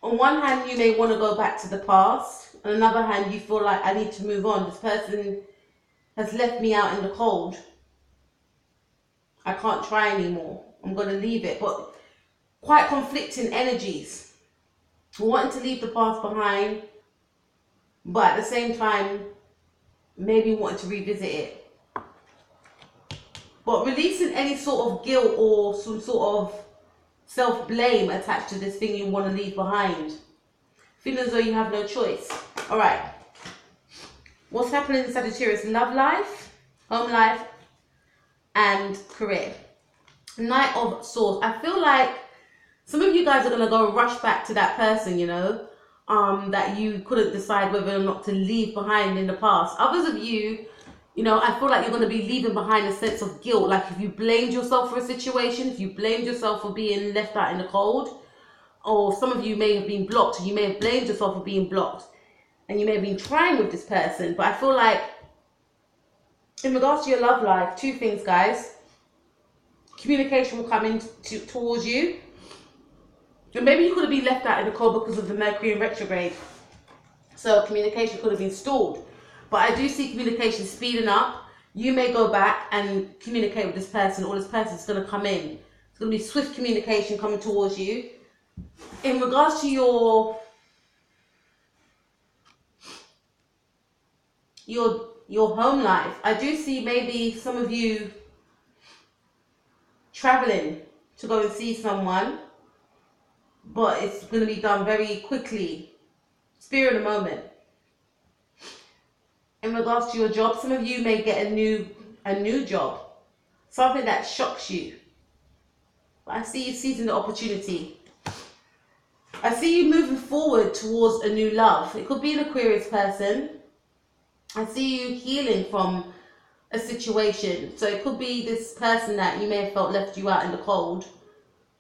one hand, you may want to go back to the past. On another hand, you feel like I need to move on. This person has left me out in the cold. I can't try anymore. I'm going to leave it. But quite conflicting energies. Wanting to leave the past behind, but at the same time, maybe wanting to revisit it. But releasing any sort of guilt or some sort of self-blame attached to this thing you want to leave behind. Feeling as though you have no choice. Alright. What's happening in Sagittarius? Love life, home life, and career. Knight of Swords. I feel like some of you guys are going to go rush back to that person, you know, that you couldn't decide whether or not to leave behind in the past. Others of you, you know, I feel like you're going to be leaving behind a sense of guilt. Like if you blamed yourself for a situation, if you blamed yourself for being left out in the cold, or some of you may have been blocked, and you may have blamed yourself for being blocked, and you may have been trying with this person. But I feel like in regards to your love life, two things, guys. Communication will come in towards you. And maybe you could have been left out in the cold because of the Mercury in retrograde. So communication could have been stalled. But I do see communication speeding up. You may go back and communicate with this person, or this person is going to come in. It's going to be swift communication coming towards you. In regards to your home life, I do see maybe some of you traveling to go and see someone, but it's going to be done very quickly. Spirit of the moment. In regards to your job, some of you may get a new job, something that shocks you. I see you seizing the opportunity. I see you moving forward towards a new love. It could be an Aquarius person. I see you healing from a situation. So it could be this person that you may have felt left you out in the cold.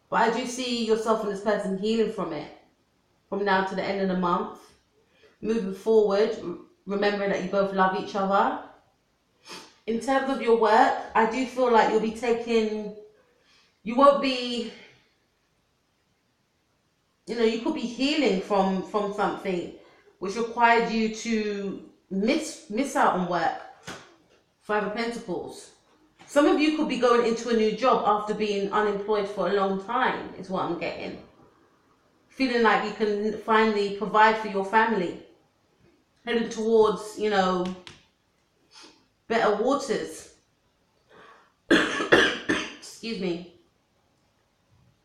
But I do see yourself and this person healing from it. From now to the end of the month. Moving forward, remembering that you both love each other. In terms of your work, I do feel like you'll be taking... You won't be... You know, you could be healing from something which required you to miss out on work. Five of Pentacles. Some of you could be going into a new job after being unemployed for a long time, is what I'm getting. Feeling like you can finally provide for your family. Heading towards, you know, better waters. Excuse me.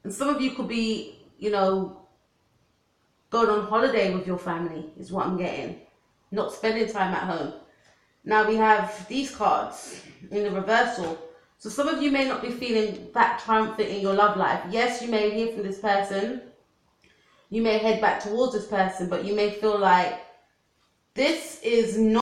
And some of you could be, you know, going on holiday with your family, is what I'm getting. Not spending time at home. Now we have these cards in the reversal. So some of you may not be feeling that triumphant in your love life. Yes, you may hear from this person. You may head back towards this person, but you may feel like this is not